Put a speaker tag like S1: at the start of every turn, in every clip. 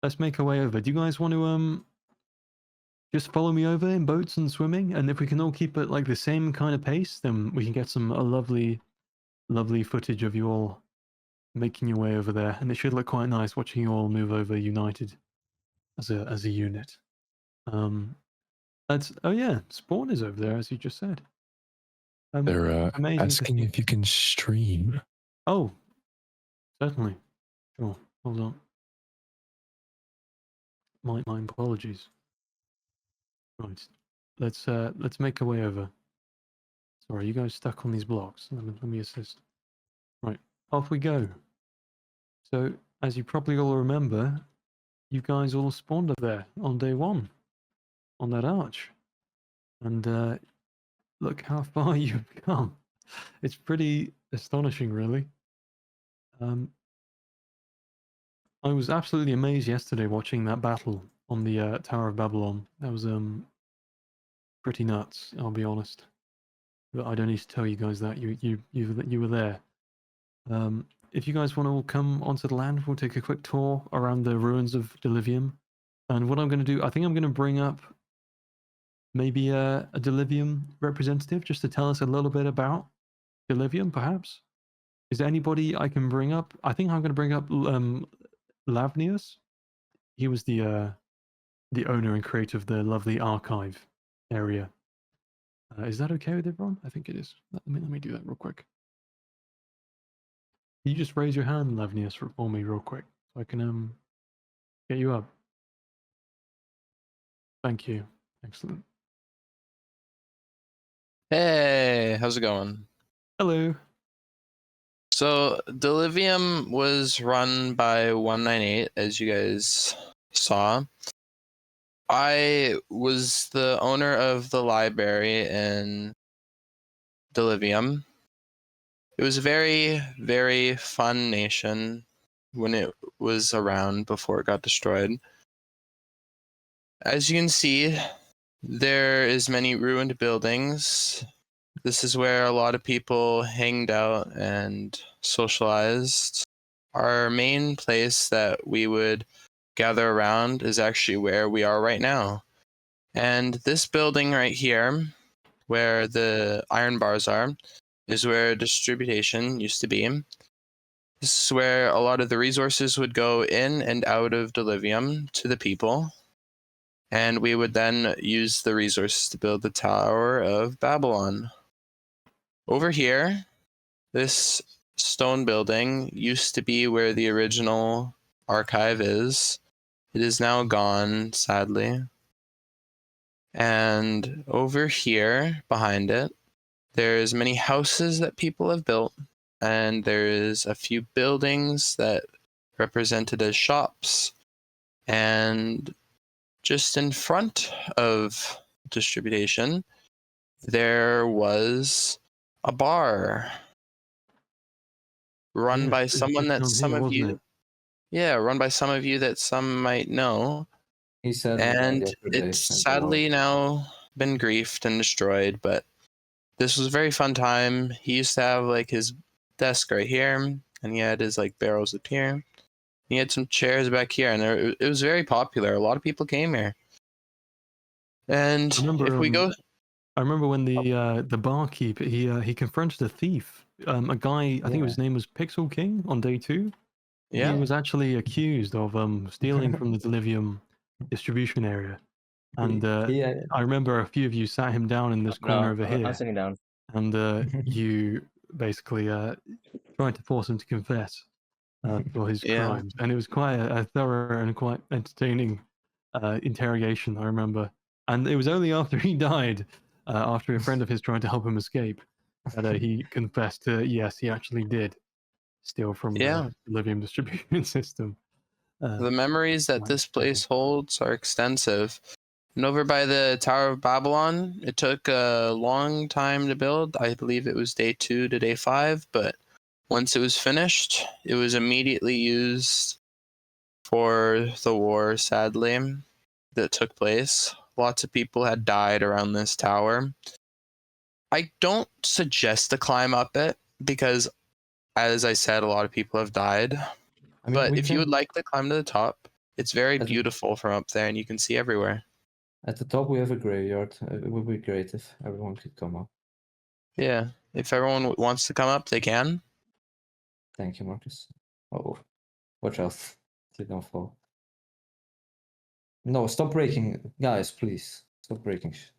S1: let's make our way over. Do you guys want to just follow me over in boats and swimming? And if we can all keep it like the same kind of pace, then we can get some lovely footage of you all making your way over there, and it should look quite nice watching you all move over united as a unit. Oh yeah, Spawn is over there as you just said.
S2: They're
S1: amazing
S2: asking if you can stream.
S1: Oh, certainly. Sure. Hold on. My apologies. Right. Let's make our way over. Sorry, you guys stuck on these blocks. Let me assist. Right, off we go. So, as you probably all remember, you guys all spawned up there on day 1, on that arch. And look how far you've come. It's pretty astonishing, really. I was absolutely amazed yesterday watching that battle on the Tower of Babylon. That was pretty nuts, I'll be honest. But I don't need to tell you guys that you were there. If you guys want to all come onto the land, we'll take a quick tour around the ruins of Delivium. And what I'm going to do, I think I'm going to bring up maybe a Delivium representative just to tell us a little bit about Delivium, perhaps. Is there anybody I can bring up? I think I'm going to bring up Lavnius. He was the owner and creator of the lovely archive area. Is that okay with everyone? I think it is. Let me do that real quick. Can you just raise your hand, Lavnius, for me real quick, so I can get you up? Thank you. Excellent.
S3: Hey, how's it going?
S1: Hello.
S3: So, Delivium was run by 198, as you guys saw. I was the owner of the library in Delivium. It was a very, very fun nation when it was around before it got destroyed. As you can see, there is many ruined buildings. This is where a lot of people hanged out and socialized. Our main place that we would gather around is actually where we are right now. And this building right here, where the iron bars are, is where distribution used to be. This is where a lot of the resources would go in and out of Delivium to the people. And we would then use the resources to build the Tower of Babylon. Over here, this stone building used to be where the original archive is. It is now gone, sadly. And over here, behind it, there's many houses that people have built, and there's a few buildings that represented as shops. And just in front of distribution, there was a bar run by someone that some of you, run by some of you that some might know.
S4: He said,
S3: and it's sadly now been griefed and destroyed, but this was a very fun time. He used to have like his desk right here, and he had his like barrels up here. He had some chairs back here, and it was very popular. A lot of people came here. And if we go,
S1: I remember when the barkeep he confronted a thief, a guy, I think his name was Pixel King, on day 2.
S3: Yeah,
S1: he was actually accused of stealing from the Delivium distribution area, and I remember a few of you sat him down in this corner over here.
S4: I'm sitting down.
S1: And you basically tried to force him to confess for his crimes, and it was quite a thorough and quite entertaining interrogation, I remember. And it was only after he died, after a friend of his tried to help him escape, that he confessed to, yes, he actually did steal from the Delivium distribution system.
S3: The memories that this place holds are extensive. And over by the Tower of Babylon, it took a long time to build. I believe it was day 2 to day 5, but once it was finished, it was immediately used for the war, sadly, that took place. Lots of people had died around this tower. I don't suggest to climb up it because, as I said, a lot of people have died. But if you would like to climb to the top, It's very
S4: At the-
S3: beautiful from up there, and you can see everywhere.
S4: At the top, we have a graveyard. It would be great if everyone could come up.
S3: Yeah, if everyone wants to come up, they can.
S4: Thank you, Marcus. Oh, watch out. You don't fall. No, stop breaking. Guys, please. Stop breaking shit.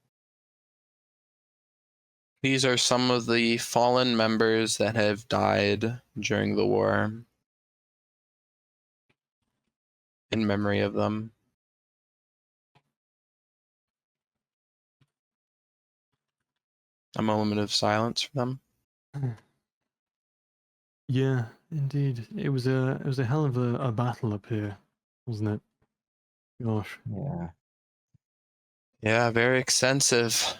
S3: These are some of the fallen members that have died during the war. In memory of them. A moment of silence for them.
S1: Yeah, indeed. It was a hell of a battle up here, wasn't it? Gosh.
S4: Yeah.
S3: Yeah, very extensive.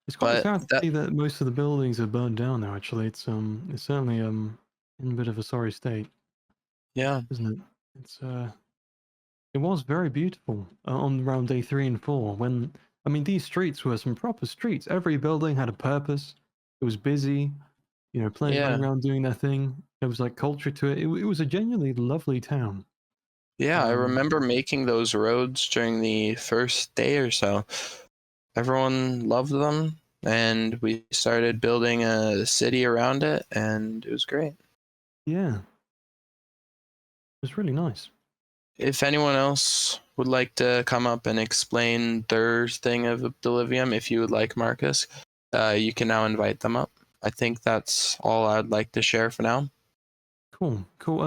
S1: It's quite
S3: But
S1: sad to
S3: that-
S1: see that most of the buildings are burned down now. Actually, it's certainly in a bit of a sorry state,
S3: Yeah,
S1: isn't it? It's it was very beautiful on around day 3 and 4 when I mean these streets were some proper streets. Every building had a purpose. It was busy, you know, players running
S3: Yeah.
S1: around doing their thing. There was like culture to it. It was a genuinely lovely town.
S3: yeah, I
S1: Um,
S3: remember making those roads during the first day or so. Everyone loved them, and we started building a city around it, and it was great.
S1: Yeah, it was really nice.
S3: If anyone else would like to come up and explain their thing of Delivium, if you would like, Marcus, you can now invite them up. I think that's all I'd like to share for now.
S1: Cool, cool.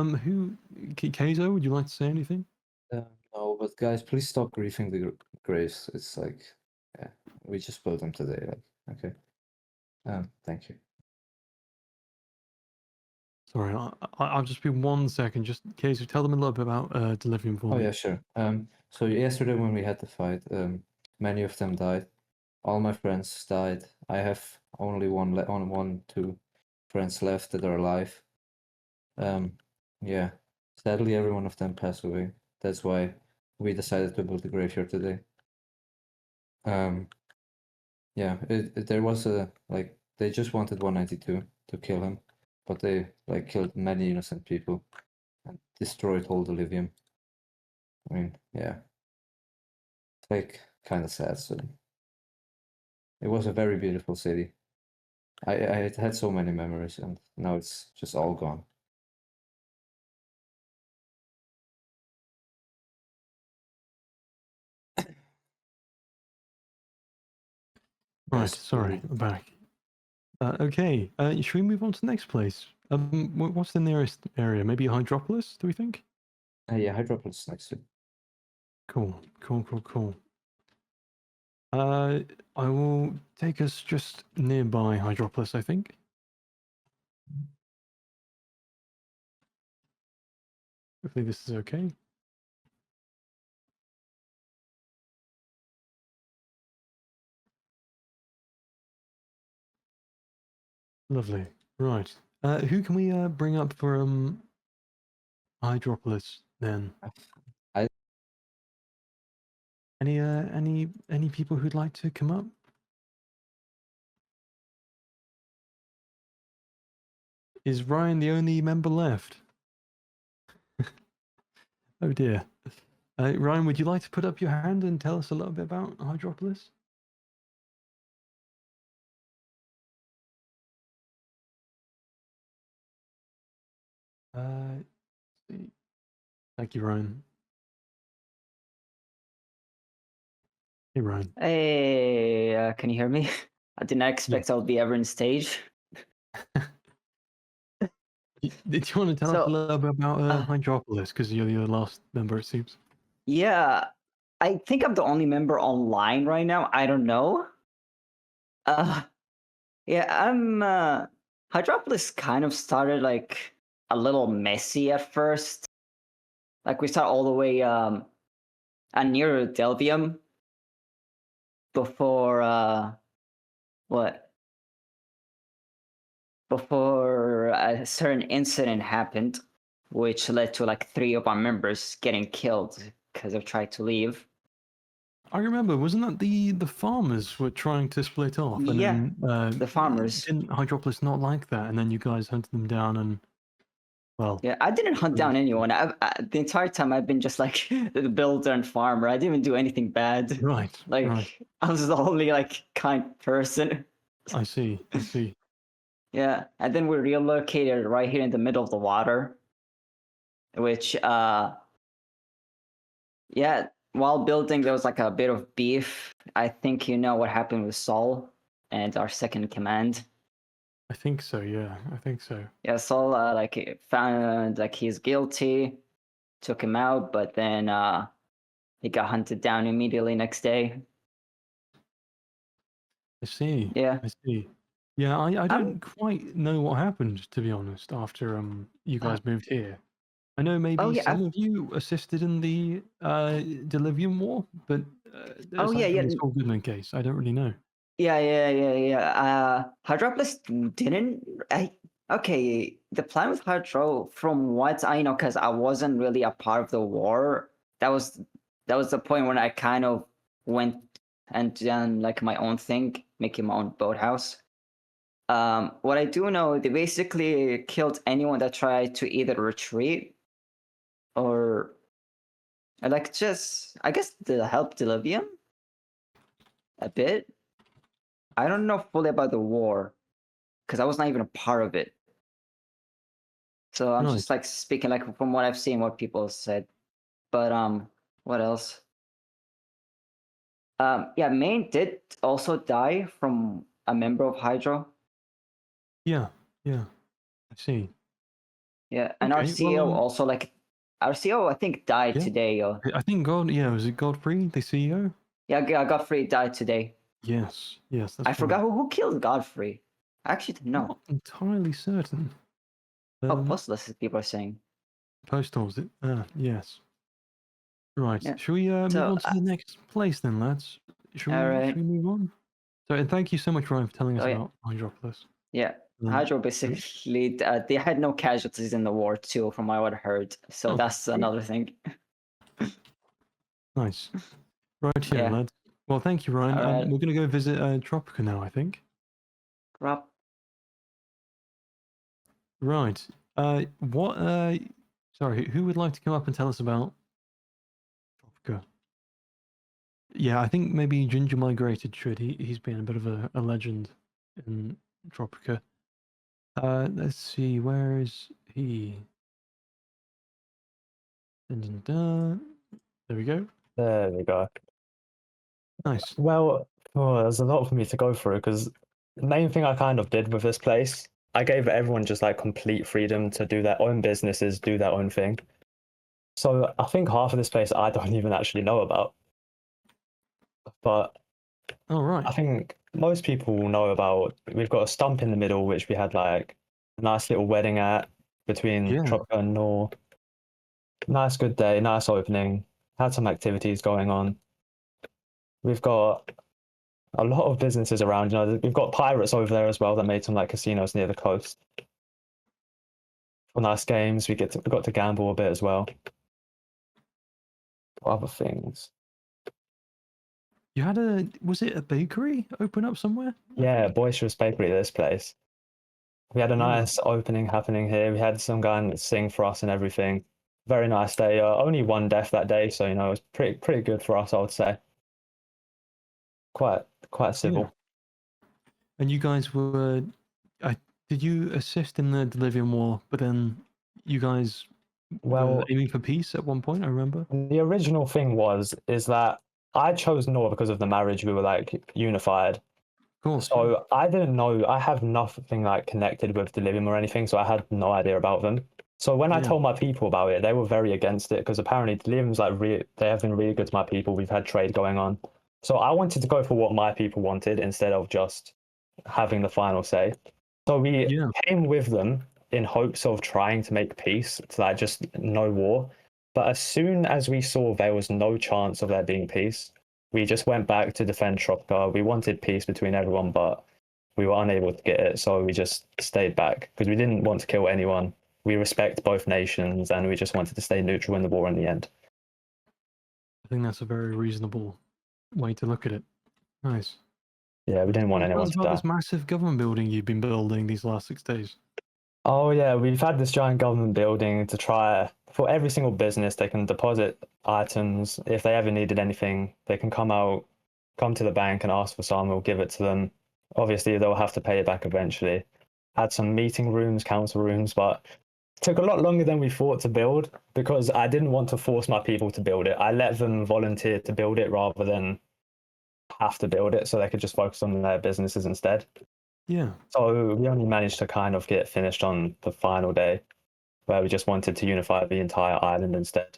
S1: Keizo, would you like to say anything?
S4: No, but guys, please stop griefing the graves. It's like, yeah, we just built them today. Like, okay. Thank you.
S1: Sorry, I'll just be 1 second. Just Keizo, tell them a little bit about Delivium for
S4: Oh
S1: me.
S4: yeah, sure. So yesterday when we had the fight, many of them died. All my friends died. I have only one, two friends left that are alive. Yeah. Sadly, every one of them passed away. That's why we decided to build the graveyard today. Yeah, there was like they just wanted 192 to kill him, but they like killed many innocent people and destroyed whole Delivium. I mean, yeah, it's like kind of sad. So it was a very beautiful city. I had so many memories, and now it's just all gone.
S1: Right,
S4: Yes,
S1: sorry, I'm back. Okay, should we move on to the next place? What's the nearest area? Maybe Hydropolis, do we think?
S4: Yeah, Hydropolis next to.
S1: Cool, cool, cool, cool. I will take us just nearby Hydropolis, I think. Hopefully this is okay. Lovely. Right. Who can we bring up for Hydropolis then?
S4: I-
S1: Any people who'd like to come up? Is Ryan the only member left? Oh dear. Ryan, would you like to put up your hand and tell us a little bit about Hydropolis? See. Thank you, Ryan. Hey, Ryan.
S5: Hey, can you hear me? I did not expect I would be ever on stage.
S1: Did you want to tell us a
S5: So,
S1: little bit about Hydropolis? Because you're the last member, it seems.
S5: Yeah, I think I'm the only member online right now. I don't know. Yeah, Hydropolis kind of started like a little messy at first. Like we start all the way near Delivium before what? Before a certain incident happened, which led to like 3 of our members getting killed because they've tried to leave.
S1: I remember, wasn't that the farmers were trying to split off? And
S5: Yeah,
S1: then,
S5: the farmers.
S1: Didn't Hydropolis not like that? And then you guys hunted them down and, Well,
S5: Yeah, I didn't hunt down anyone. The entire time I've been just like the builder and farmer. I didn't even do anything bad.
S1: right.
S5: Like
S1: right.
S5: I was the only like kind person.
S1: I see. I see.
S5: Yeah, and then we relocated right here in the middle of the water, which yeah, while building there was like a bit of beef. I think you know what happened with Saul and our second command.
S1: I think so. Yeah, I think so.
S5: Yeah, Saul like found like he's guilty, took him out, but then he got hunted down immediately next day.
S1: I see.
S5: Yeah.
S1: I see. Yeah, I
S5: I'm-
S1: don't quite know what happened, to be honest, after you guys moved here. I know maybe
S5: yeah,
S1: some of you assisted in the Delivium War, but
S5: Oh,
S1: aside
S5: yeah,
S1: from
S5: yeah.
S1: the Saul Goodman case, I don't really know.
S5: Yeah. Hydropolis didn't. Okay, the plan with Hydro, from what I know, because I wasn't really a part of the war. That was the point when I kind of went and done like my own thing, making my own boathouse. What I do know, they basically killed anyone that tried to either retreat or like just, I guess, to help Delivium a bit. I don't know fully about the war because I was not even a part of it. So I'm
S1: Right.
S5: just like speaking like from what I've seen, what people said. But what else? Yeah, Main did also die from a member of Hydro.
S1: Yeah, yeah. I see.
S5: Yeah, and our
S1: Okay,
S5: CEO
S1: well,
S5: also like our CEO I think died
S1: Yeah.
S5: today.
S1: I think was it Godfrey, the CEO?
S5: Yeah, Godfrey died today.
S1: Yes, that's
S5: I
S1: right.
S5: forgot who killed Godfrey. I actually didn't know.
S1: Not entirely certain.
S5: Oh, postless people are saying.
S1: Postals, it? Yes. Right.
S5: Yeah.
S1: Should we move
S5: So,
S1: on to the next place then, lads? Should
S5: alright.
S1: we move on? So, and thank you so much, Ryan, for telling us
S5: Oh, yeah.
S1: about Hydropolis.
S5: Yeah, Hydro basically they had no casualties in the war too, from what I heard. So
S1: Oh,
S5: that's another thing.
S1: Nice. Right here,
S5: Yeah.
S1: lads. Well, thank you, Ryan.
S5: Alright.
S1: We're going to go visit Tropica now, I think.
S5: Rob.
S1: Right. What? Sorry, who would like to come up and tell us about Tropica? Yeah, I think maybe Ginger Migrated should. He's been a bit of a legend in Tropica. Let's see, where is he? Dun, dun, dun. There we go.
S6: There we go.
S1: Nice.
S6: Well, there's a lot for me to go through because the main thing I kind of did with this place, I gave everyone just like complete freedom to do their own businesses, do their own thing. So I think half of this place I don't even actually know about. But
S1: All right.
S6: I think most people will know about, we've got a stump in the middle, which we had like a nice little wedding at between
S1: Yeah.
S6: Tropica and Noor. Nice, good day, nice opening. Had some activities going on. We've got a lot of businesses around. We've got pirates over there as well that made some like casinos near the coast. For nice games, we got to gamble a bit as well. What other things?
S1: You had was it a bakery open up somewhere?
S6: Yeah, boisterous bakery. This place. We had a nice opening happening here. We had some guy sing for us and everything. Very nice day. Only one death that day, so it was pretty good for us, I would say. Quite civil.
S1: Yeah. And you guys were, did you assist in the Delivium War? But then you guys were aiming for peace at one point. I remember.
S6: The original thing is that I chose Noor because of the marriage. We were like unified.
S1: Of course.
S6: So I didn't know. I have nothing like connected with Delivium or anything, so I had no idea about them. So when I told my people about it, they were very against it because apparently Delivium's like they have been really good to my people. We've had trade going on. So I wanted to go for what my people wanted instead of just having the final say. So we came with them in hopes of trying to make peace, so that just no war. But as soon as we saw there was no chance of there being peace, we just went back to defend Tropica. We wanted peace between everyone, but we were unable to get it, so we just stayed back because we didn't want to kill anyone. We respect both nations, and we just wanted to stay neutral in the war in the end.
S1: I think that's a very reasonable way to look at it. Nice.
S6: Yeah, we didn't want anyone to
S1: Tell us about
S6: die.
S1: this massive government building you've been building these last 6 days.
S6: Oh yeah, we've had this giant government building to try for every single business. They can deposit items if they ever needed anything. They can come to the bank and ask for some. We'll give it to them. Obviously, they'll have to pay it back eventually. Had some meeting rooms, council rooms, but it took a lot longer than we thought to build because I didn't want to force my people to build it. I let them volunteer to build it rather than have to build it, so they could just focus on their businesses instead.
S1: Yeah.
S6: So we only managed to kind of get finished on the final day, where we just wanted to unify the entire island instead.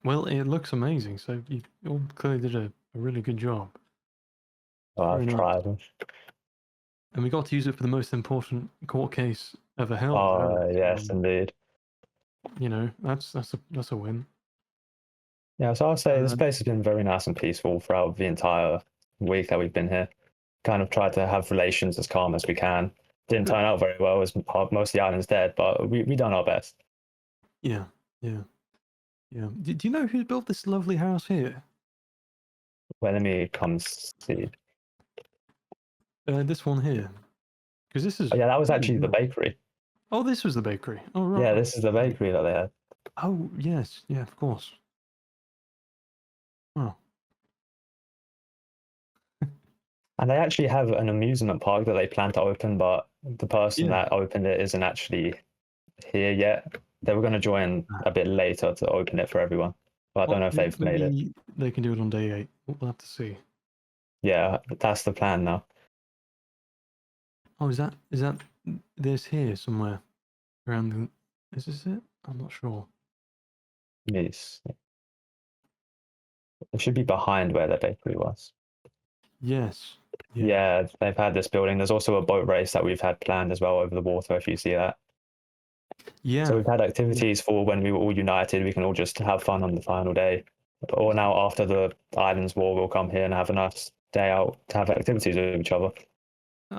S1: Well, it looks amazing. So you all clearly did a really good job.
S6: So I've
S1: Very nice.
S6: tried.
S1: And we got to use it for the most important court case ever held.
S6: Oh
S1: really.
S6: yes, indeed.
S1: You know, that's a win.
S6: Yeah, so I'll say this
S1: Uh,
S6: place has been very nice and peaceful throughout the entire week that we've been here. Kind of tried to have relations as calm as we can. Didn't turn out very well as most of the island's dead, but we done our best.
S1: Yeah. Do you know who built this lovely house here?
S6: Well, let me come see.
S1: This one here. Because this is.
S6: Oh, yeah, that was actually the
S1: nice.
S6: bakery.
S1: Oh, this was the bakery. Oh, right.
S6: Yeah, this is the bakery that they had.
S1: Oh, yes. Yeah, of course. Oh.
S6: And they actually have an amusement park that they plan to open, but the person
S1: Yeah.
S6: that opened it isn't actually here yet. They were going to join a bit later to open it for everyone, but I don't know if they've made it.
S1: Maybe they can do it on day 8. We'll have to see.
S6: Yeah, that's the plan now.
S1: Oh, is that this here somewhere around the? Is this it? I'm not sure.
S6: Yes. It should be behind where the bakery was.
S1: Yes.
S6: Yeah, they've had this building. There's also a boat race that we've had planned as well over the water, if you see that.
S1: Yeah.
S6: So we've had activities for when we were all united. We can all just have fun on the final day. Or now after the Islands War, we'll come here and have a nice day out to have activities with each other.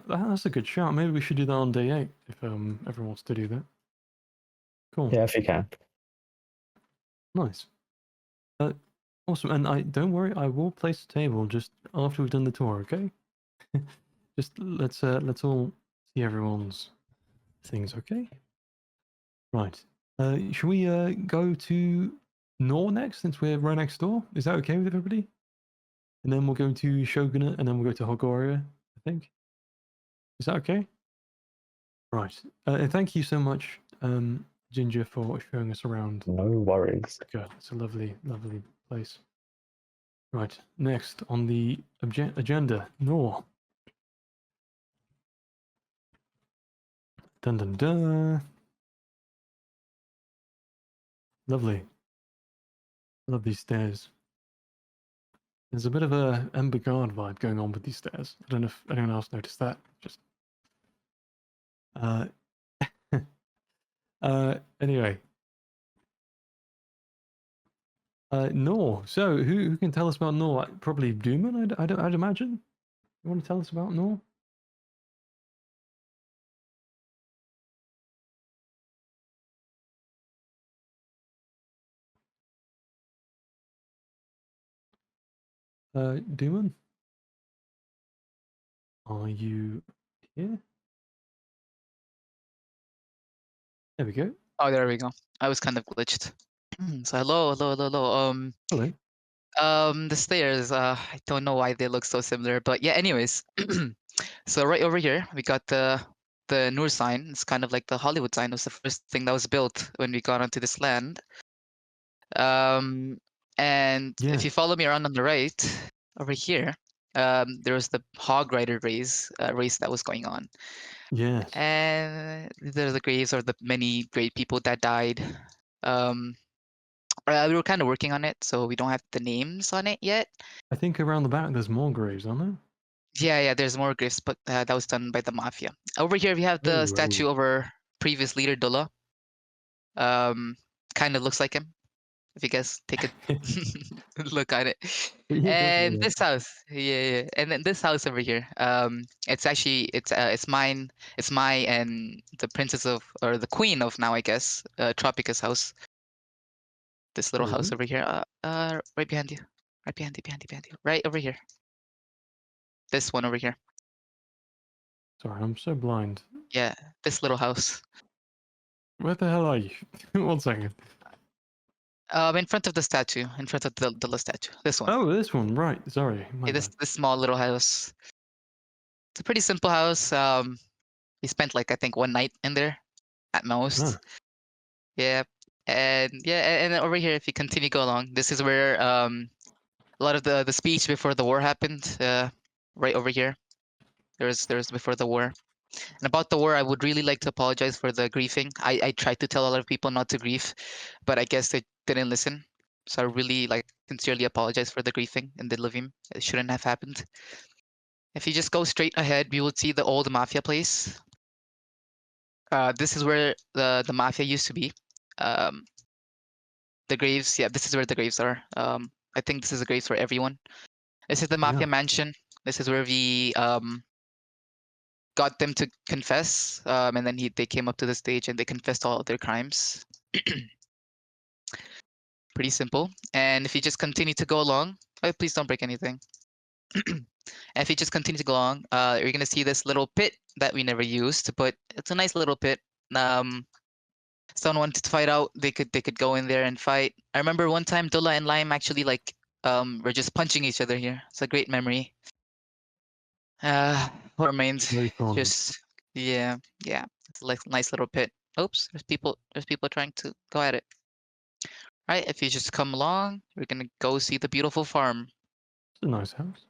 S1: That's a good shout. Maybe we should do that on day 8 if everyone wants to do that. Cool.
S6: Yeah, if you can.
S1: Nice. Awesome. And don't worry, I will place the table just after we've done the tour. Okay. Just let's all see everyone's things. Okay. Right. Should we go to Noor next since we're right next door? Is that okay with everybody? And then we'll go to Shogunate, and then we'll go to Hogoria, I think. Is that okay? Right. And thank you so much, Ginger, for showing us around.
S6: No worries.
S1: Good. It's a lovely, lovely place. Right. Next on the agenda, Noor. Dun dun dun. Lovely. Love these stairs. There's a bit of a Ember Guard vibe going on with these stairs. I don't know if anyone else noticed that. Just anyway. Noor. So who can tell us about Noor? Probably Dooman, I'd imagine. You want to tell us about Noor? Dooman? Are you here? There we go.
S7: Oh, there we go. I was kind of glitched. So hello.
S1: Hello.
S7: The stairs. I don't know why they look so similar, but yeah. Anyways, so right over here we got the Noor sign. It's kind of like the Hollywood sign. It was the first thing that was built when we got onto this land. And
S1: Yeah.
S7: if you follow me around on the right over here, there was the Hog Rider race that was going on.
S1: Yes.
S7: And there's the graves of the many great people that died. We were kind of working on it, so we don't have the names on it yet.
S1: I think around the back there's more graves, aren't there?
S7: Yeah, there's more graves, but that was done by the mafia. Over here we have the statue of our previous leader, Dullah. Kind of looks like him. If you guys take a look at it. And this house, yeah, and then this house over here. It's actually it's mine. It's my and the princess of or the queen of now, I guess, Tropica's house. This little house over here, right behind you, right over here. This one over here.
S1: Sorry, I'm so blind.
S7: Yeah, this little house.
S1: Where the hell are you? 1 second.
S7: In front of the statue, in front of the statue. This one.
S1: Oh, this one, right. Sorry. My
S7: Yeah,
S1: bad.
S7: this small little house. It's a pretty simple house. We spent like I think 1 night in there at most.
S1: Ah.
S7: Yeah, and and over here, if you continue go along, this is where a lot of the speech before the war happened. Right over here, there's before the war. And about the war, I would really like to apologize for the griefing. I tried to tell a lot of people not to grieve, but I guess they didn't listen. So I really like sincerely apologize for the griefing in Delivium. It shouldn't have happened. If you just go straight ahead, we will see the old mafia place. This is where the mafia used to be. The graves, yeah, this is where the graves are. I think this is the graves for everyone. This is the mafia mansion. This is where we got them to confess, and then they came up to the stage and they confessed all of their crimes. Pretty simple. And if you just continue to go along, please don't break anything. And if you just continue to go along, you're gonna see this little pit that we never used, but it's a nice little pit. Someone wanted to fight out, they could go in there and fight. I remember one time Dullah and Lime actually like were just punching each other here. It's a great memory. What remains?
S1: Very fond.
S7: Just yeah. It's like nice little pit. Oops, there's people trying to go at it. Right, if you just come along, we're gonna go see the beautiful farm.
S1: It's a nice house.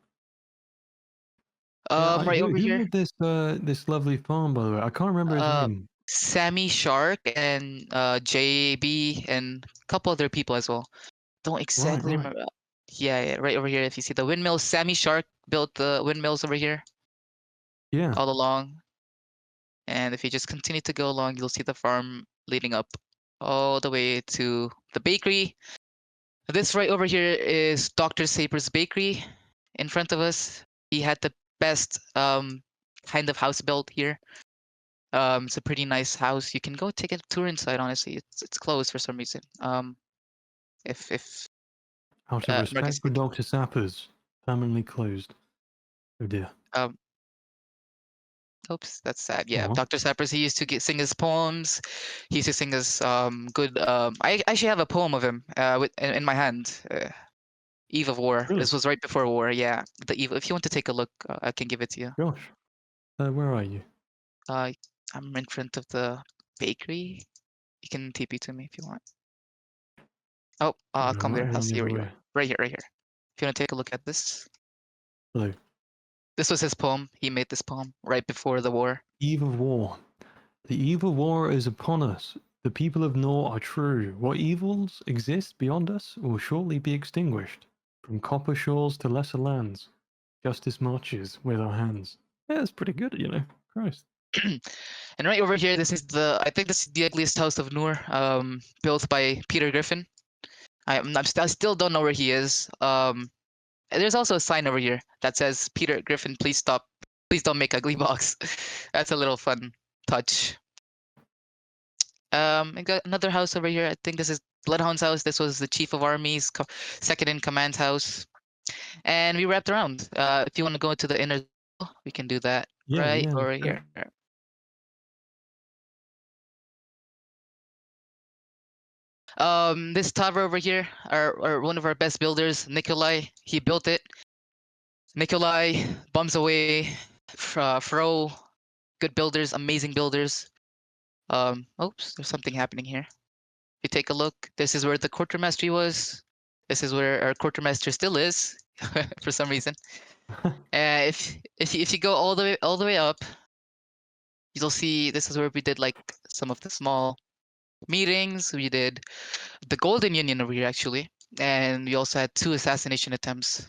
S7: Right over
S1: who
S7: here.
S1: made this lovely farm, by the way? I can't remember his name.
S7: Sammy Shark and JB and a couple other people as well. Don't exactly
S1: right.
S7: remember. Yeah, right over here. If you see the windmills, Sammy Shark built the windmills over here.
S1: Yeah.
S7: All along. And if you just continue to go along, you'll see the farm leading up all the way to the bakery. This right over here is Dr. Saber's bakery. In front of us, he had the best kind of house built here. It's a pretty nice house. You can go take a tour inside. Honestly, it's closed for some reason. If
S1: Out of respect
S7: Marcus
S1: for
S7: could,
S1: Dr. Sappers, permanently closed. Oh dear.
S7: oops, that's sad. Yeah,
S1: Aw.
S7: Dr. Sappers. He used to sing his poems. He used to sing his good. I actually have a poem of him in my hand. Eve of War.
S1: Really?
S7: This was right before war. Yeah, the Eve. If you want to take a look, I can give it to you.
S1: Gosh. Where are you?
S7: I'm in front of the bakery. You can TP to me if you want. Oh, I'll come there.
S1: Right
S7: I'll
S1: on
S7: see
S1: the
S7: where you
S1: way.
S7: are. Right here, right here. If you want to take a look at this.
S1: Hello.
S7: This was his poem. He made this poem right before the war.
S1: Eve of War. The eve of war is upon us. The people of Noor are true. What evils exist beyond us will shortly be extinguished. From copper shores to lesser lands, justice marches with our hands. Yeah, that's pretty good, you know. Christ.
S7: And right over here, this is I think this is the ugliest house of Noor, built by Peter Griffin. I still don't know where he is. There's also a sign over here that says, Peter Griffin, please stop. Please don't make ugly box. That's a little fun touch. I got another house over here. I think this is Bloodhound's house. This was the Chief of Army's second in command house. And we wrapped around. If you want to go to the inner, we can do that right over here. This tower over here, our one of our best builders, Nikolai, he built it. Nikolai bums away, Fro, good builders, amazing builders. Oops, there's something happening here. If you take a look, this is where the quartermastery was. This is where our quartermaster still is, for some reason. If you go all the way up, you'll see this is where we did like some of the small meetings. We did the Golden Union over here actually, and we also had 2 assassination attempts,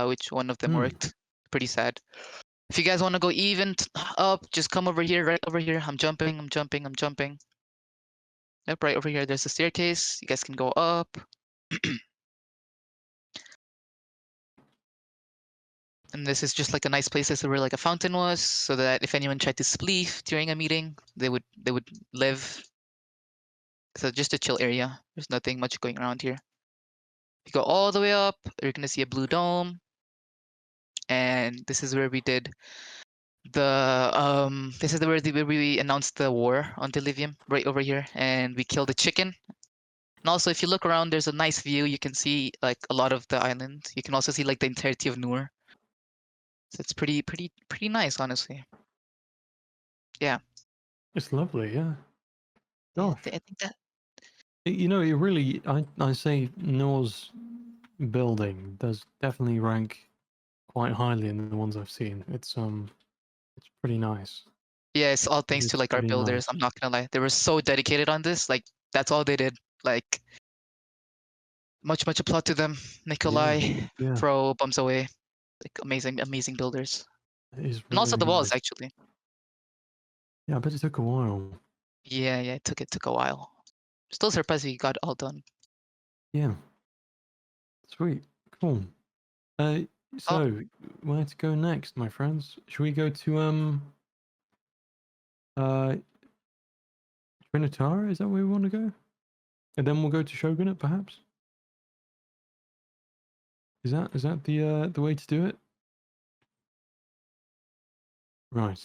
S7: which one of them worked. Pretty sad. If you guys want to go even up, just come over here, right over here. I'm jumping. Yep, right over here. There's a staircase. You guys can go up. And this is just like a nice place. This is where like a fountain was, so that if anyone tried to spleef during a meeting, they would live. So just a chill area. There's nothing much going around here. You go all the way up, you're gonna see a blue dome. And this is where we did This is where we announced the war on Delivium, right over here, and we killed the chicken. And also, if you look around, there's a nice view. You can see like a lot of the island. You can also see like the entirety of Noor. So it's pretty nice, honestly. Yeah.
S1: It's lovely, yeah.
S7: Yeah,
S1: Gosh.
S7: I think that.
S1: You know, it really, I say Noor's building does definitely rank quite highly in the ones I've seen. It's pretty nice.
S7: Yeah, it's all thanks
S1: is
S7: to like our
S1: pretty
S7: builders.
S1: nice.
S7: I'm not gonna lie, they were so dedicated on this. Like that's all they did. Like much applaud to them. Nikolai,
S1: Yeah,
S7: Pro, Bums Away, like amazing builders,
S1: it is
S7: and also
S1: really
S7: the walls
S1: nice.
S7: actually.
S1: Yeah, I bet it took a while.
S7: Yeah, it took a while. Still surprised we got it all done.
S1: Yeah. Sweet. Cool. So where to go next, my friends? Should we go to Trinitara? Is that where we want to go? And then we'll go to Shogunate, perhaps? Is that the way to do it? Right.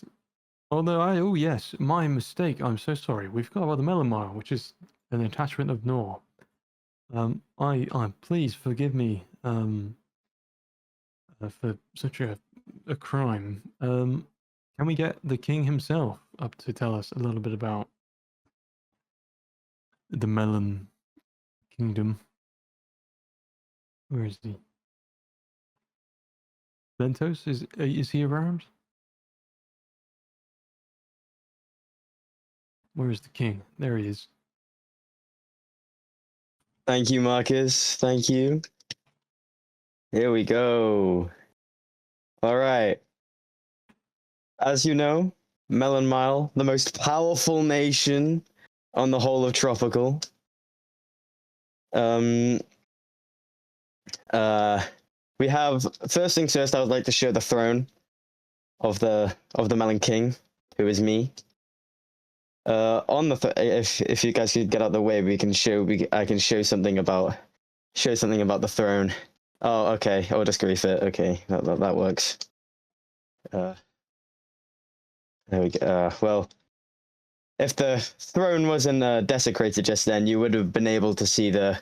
S1: Although oh yes, my mistake. I'm so sorry. We forgot about the Melon Mile, which is an attachment of Noor. I please forgive me for such a crime. Can we get the king himself up to tell us a little bit about the Melon Kingdom? Where is he? Ventos, is he around? Where is the king? There he is.
S8: Thank you, Marcus. Thank you. Here we go. All right. As you know, Melon Mile, the most powerful nation on the whole of Tropical. We have, first things first, I would like to show the throne of the Melon King, who is me. On the if you guys could get out of the way, I can show something about the throne. Oh, okay. I'll just grief it. Okay, that works. There we go. Well, if the throne wasn't desecrated just then, you would have been able to see the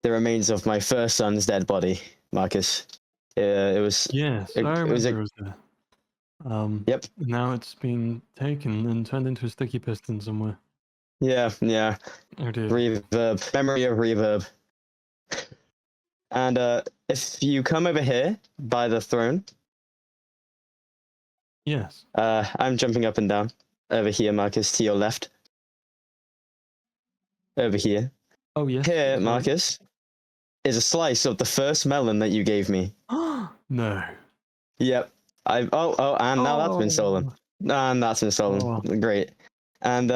S8: remains of my first son's dead body, Marcus. It was.
S1: Yes, I remember it was there.
S8: Yep.
S1: Now it's been taken and turned into a sticky piston somewhere.
S8: Yeah.
S1: Oh dear.
S8: Reverb. Memory of reverb. And if you come over here by the throne.
S1: Yes.
S8: I'm jumping up and down. Over here, Marcus, to your left. Over here.
S1: Oh yes.
S8: Here, Marcus, is a slice of the first melon that you gave me.
S1: No.
S8: Yep. And now that's been stolen. And that's been stolen. Great. And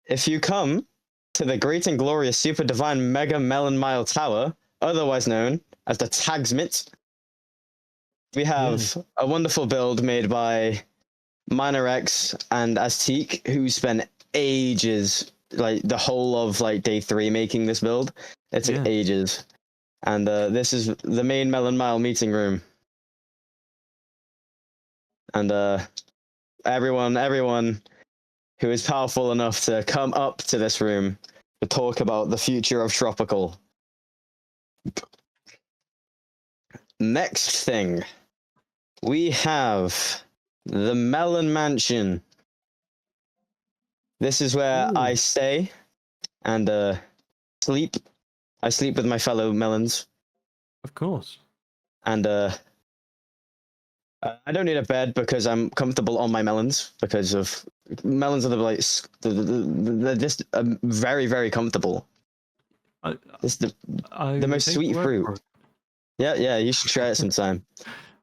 S8: if you come to the great and glorious super divine mega Melon Mile Tower, otherwise known as the Tagsmit, we have a wonderful build made by Minorex and Azteek, who spent ages, like the whole of like day 3 making this build. It took ages. And this is the main Melon Mile meeting room. And everyone who is powerful enough to come up to this room to talk about the future of Tropical. Next thing, we have the Melon Mansion. This is where I stay and sleep. I sleep with my fellow melons.
S1: Of course.
S8: And I don't need a bed because I'm comfortable on my melons, because of melons are they're just very, very comfortable. It's the most sweet fruit. Yeah, you should try it sometime.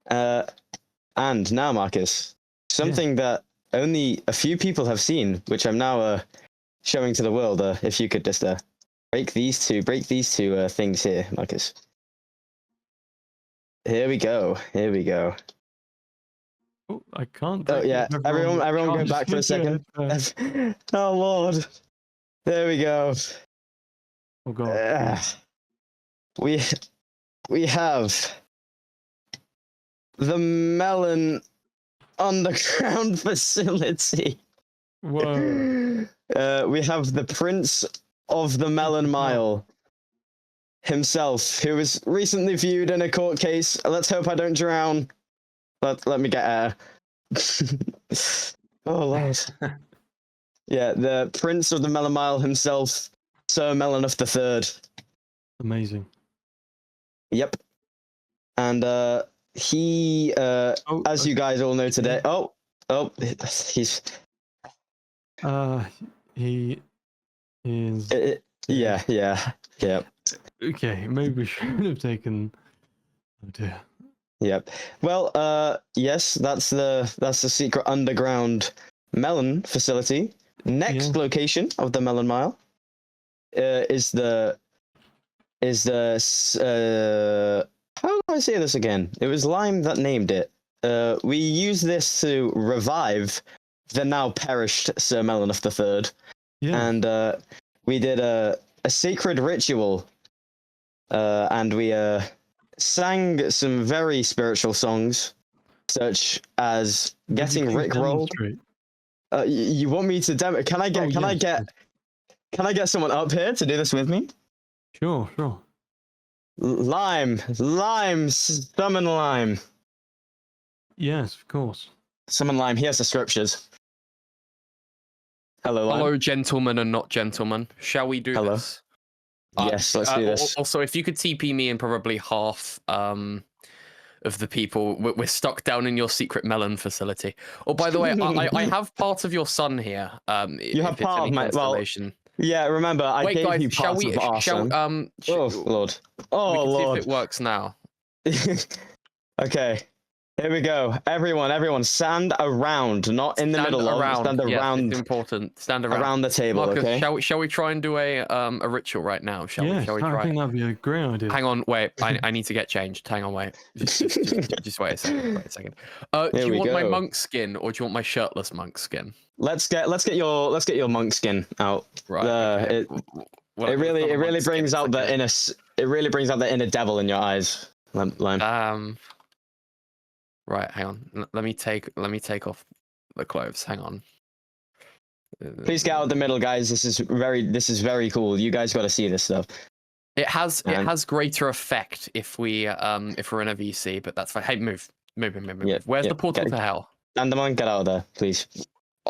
S8: And now, Marcus, something that only a few people have seen, which I'm now showing to the world. If you could just break these two things here, Marcus. Here we go.
S1: Oh, I can't.
S8: Oh yeah, everyone go back for a second. Oh Lord, there we go.
S1: Oh God.
S8: We have the melon underground facility.
S1: Whoa.
S8: We have the Prince of the Melon Mile himself, who was recently viewed in a court case. Let's hope I don't drown. Let me get air. Oh, Lord. Yeah, the Prince of the Melon Mile himself, Sir Melanoff III.
S1: Amazing.
S8: Yep. And he, as you guys all know today, he's.
S1: He is.
S8: Yeah.
S1: Okay, maybe we should have taken. Oh dear.
S8: Yep. Well, yes, that's the secret underground melon facility. Next location of the Melon Mile is the how do I say this again? It was Lime that named it. We use this to revive the now perished Sir Melanoff III.
S1: Yeah.
S8: And we did a sacred ritual, and we sang some very spiritual songs, such as getting rickrolled. You want me to demo? Can I get someone up here to do this with me?
S1: Sure.
S8: Lime, summon Lime.
S1: Yes, of course.
S8: Summon Lime. Here's the scriptures. Hello, Lime.
S9: Hello, gentlemen and not gentlemen. Shall we do this?
S8: Yes, let's do this.
S9: Also, if you could TP me and probably half of the people, we're stuck down in your secret melon facility. Oh, by the way, I have part of your son here.
S8: You have part of my yeah, remember I
S9: Wait,
S8: gave
S9: guys,
S8: you part of our son. Oh Lord. Oh
S9: we can
S8: Lord.
S9: see if it works now.
S8: Okay. Here we go. Everyone, stand around, not in the middle. Stand around.
S9: It's important. Stand around
S8: the table.
S9: Marcus,
S8: okay.
S9: Shall we try and do a ritual right now? Shall we try?
S1: I think that'd be a great idea.
S9: Hang on, wait. I need to get changed. Hang on, wait. Just wait a second. Do you want my monk skin or do you want my shirtless monk skin?
S8: Let's get your monk skin out.
S9: Right.
S8: Okay. It really brings out the inner. It really brings out the inner devil in your eyes. Lime.
S9: Right, hang on. Let me take off the clothes. Hang on.
S8: Please get out of the middle, guys. This is very cool. You guys got to see this stuff.
S9: It has greater effect if we're in a VC, but that's fine. Hey, move. Where's the portal to hell?
S8: Andamon, get out of there, please.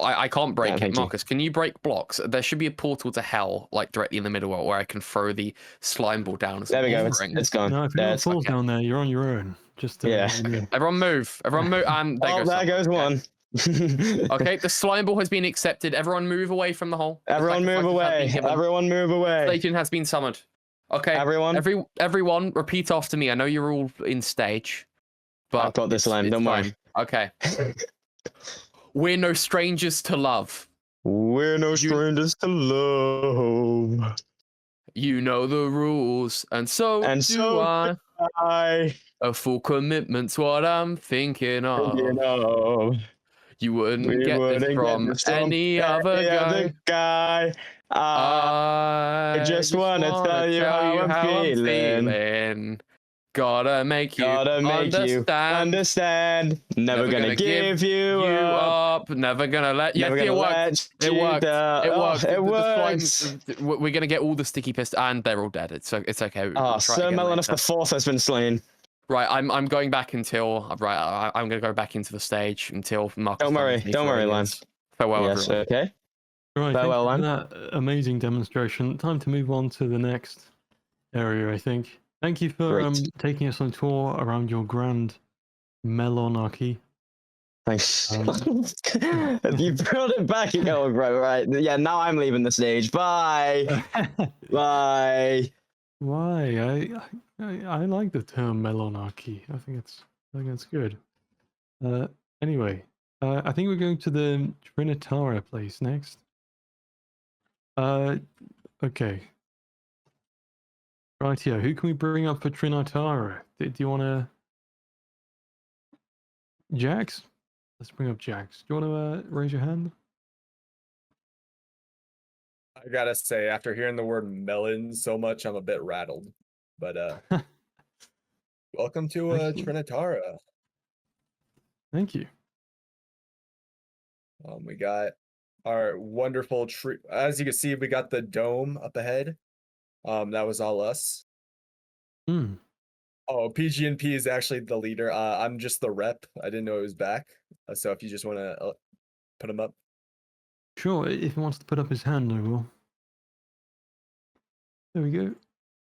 S9: I can't break it, Marcus. Can you break blocks? There should be a portal to hell, like directly in the middle, where I can throw the slime ball down.
S8: There we go. It's gone.
S1: No, if you don't fall down there, you're on your own. Just
S9: Everyone move. And
S8: there goes one.
S9: Okay, the slime ball has been accepted. Everyone move away from the hole.
S8: Everyone move away.
S9: Station has been summoned. Okay. Everyone, repeat after me. I know you're all in stage, but
S8: I've got this line. Don't worry.
S9: Okay. We're no strangers to love.
S8: We're no strangers to love.
S9: You know the rules, and so do I. A full commitment's what I'm thinking of. You wouldn't get this from any other guy. I just want to tell you how I'm feeling. Gotta make you understand. Never gonna give you up. Never gonna let you. It worked. It works. We're gonna get all the sticky piss, and they're all dead. It's okay.
S8: Sir Melanoff IV has been slain.
S9: Right, I'm going back until I'm gonna go back into the stage until Marcus.
S8: Don't worry, Lance.
S9: Farewell, everyone.
S8: Okay.
S1: Right,
S8: farewell,
S1: thank you for that amazing demonstration. Time to move on to the next area, I think. Thank you for taking us on a tour around your grand melonarchy.
S8: Thanks. You brought it back. Oh, right. Yeah, now I'm leaving the stage. Bye. Bye.
S1: Why? I like the term melonarchy. I think it's good. Anyway, I think we're going to the Trinitara place next. Okay. Right here, who can we bring up for Trinitara? Do you want to... Jax? Let's bring up Jax. Do you want to raise your hand?
S10: I gotta say, after hearing the word melon so much, I'm a bit rattled. But welcome to Trinitara.
S1: Thank you.
S10: We got our wonderful tree. As you can see, we got the dome up ahead. That was all us.
S1: Hmm.
S10: Oh, PG&P is actually the leader. I'm just the rep. I didn't know it was back. So if you just want to put him up.
S1: Sure, if he wants to put up his hand, I will. There we go.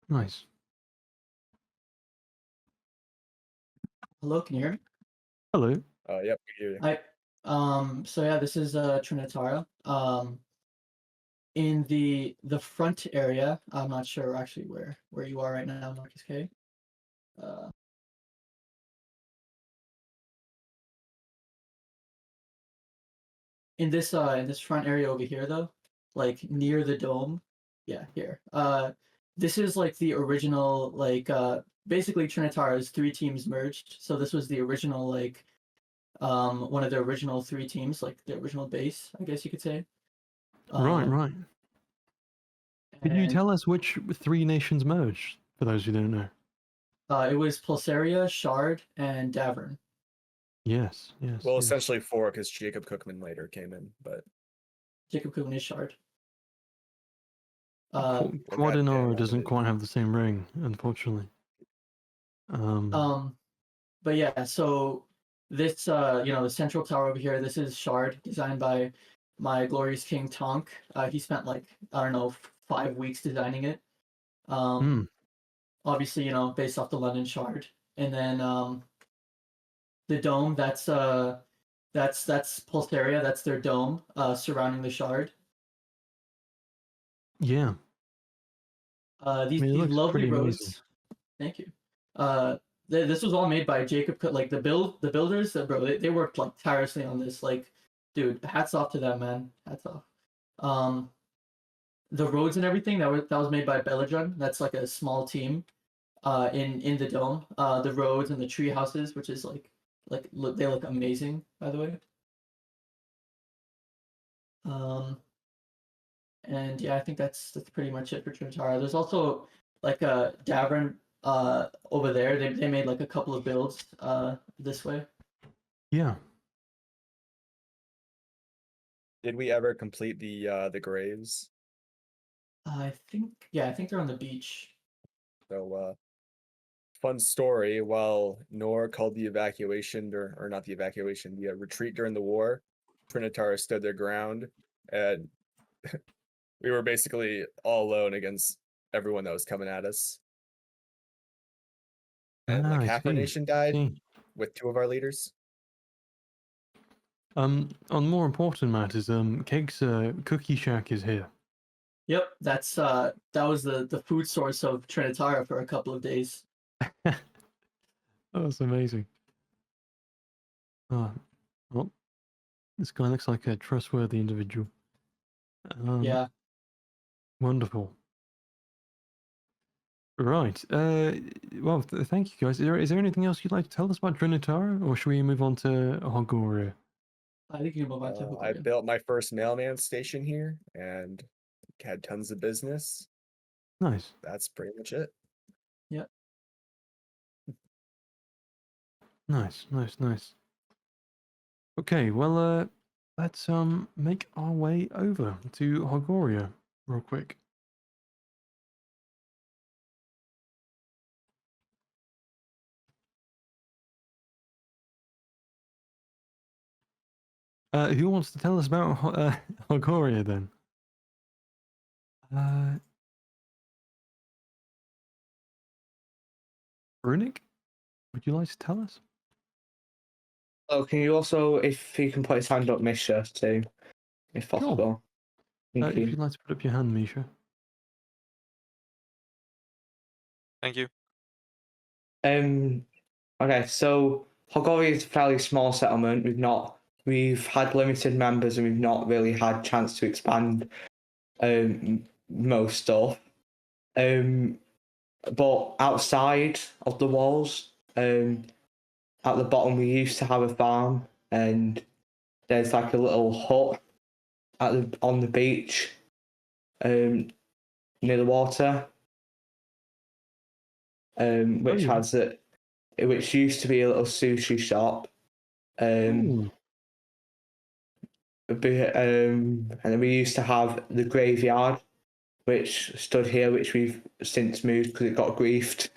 S1: Nice.
S11: Hello, can you hear me?
S1: Hello.
S10: Yep, we hear you.
S11: Hi. So yeah, this is Trinitara. In the front area, I'm not sure actually where you are right now, Marcus K. In this front area over here though, like near the dome, yeah, here. This is like the original, like basically Trinitara's 3 teams merged. So this was the original, like one of the original 3 teams, like the original base, I guess you could say.
S1: Right. Could you
S11: And
S1: tell us which 3 nations merged, for those who don't know?
S11: it was Pulsaria, Shard, and Davern.
S1: Yes.
S10: Well, essentially 4 because Jacob Cookman later came in, but
S11: Jacob Cookman is Shard.
S1: Quadinora doesn't quite have the same ring, unfortunately.
S11: But yeah, so this the central tower over here, this is Shard, designed by my glorious king Tonk. He spent like, I don't know, 5 weeks designing it. Obviously, based off the London Shard. And then the dome, that's Pulsaria, that's their dome surrounding the Shard.
S1: Yeah.
S11: These lovely roads. Thank you. This was all made by Jacob. Like the builders, bro, they worked like tirelessly on this. Like, dude, hats off to them, man. Hats off. The roads and everything that was made by Belladrun. That's like a small team. In the dome. The roads and the tree houses, which is they look amazing, by the way. And yeah, I think that's pretty much it for Trinitara. There's also like a Davern over there. They made like a couple of builds this way.
S1: Yeah.
S10: Did we ever complete the graves?
S11: I think they're on the beach.
S10: So fun story. While Noor called the evacuation, or not the evacuation, the retreat during the war, Trinitara stood their ground, and we were basically all alone against everyone that was coming at us. And like half our nation died with 2 of our leaders.
S1: On more important matters, Keg's cookie shack is here.
S11: Yep, that was the food source of Trinitara for a couple of days.
S1: That's amazing. Well, this guy looks like a trustworthy individual.
S11: Yeah.
S1: Wonderful. Right. Well, thank you guys. Is there anything else you'd like to tell us about Trinitara, or should we move on to Hogoria?
S11: I think you can move on to Hogoria.
S10: I built my first mailman station here and had tons of business.
S1: Nice.
S10: That's pretty much it.
S11: Yeah.
S1: Nice. Okay, well, let's make our way over to Hogoria real quick. Who wants to tell us about Hogoria then? Runic, would you like to tell us?
S12: Oh, can you also, if you can put his hand up, Misha, too, if possible?
S1: Sure. If you'd like to put up your hand, Misha.
S13: Thank you.
S12: Okay, so Hogoria is a fairly small settlement. We've had limited members and we've not really had chance to expand most stuff. But outside of the walls, at the bottom, we used to have a farm, and there's like a little hut on the beach, near the water, which used to be a little sushi shop. and then we used to have the graveyard, which stood here, which we've since moved because it got griefed.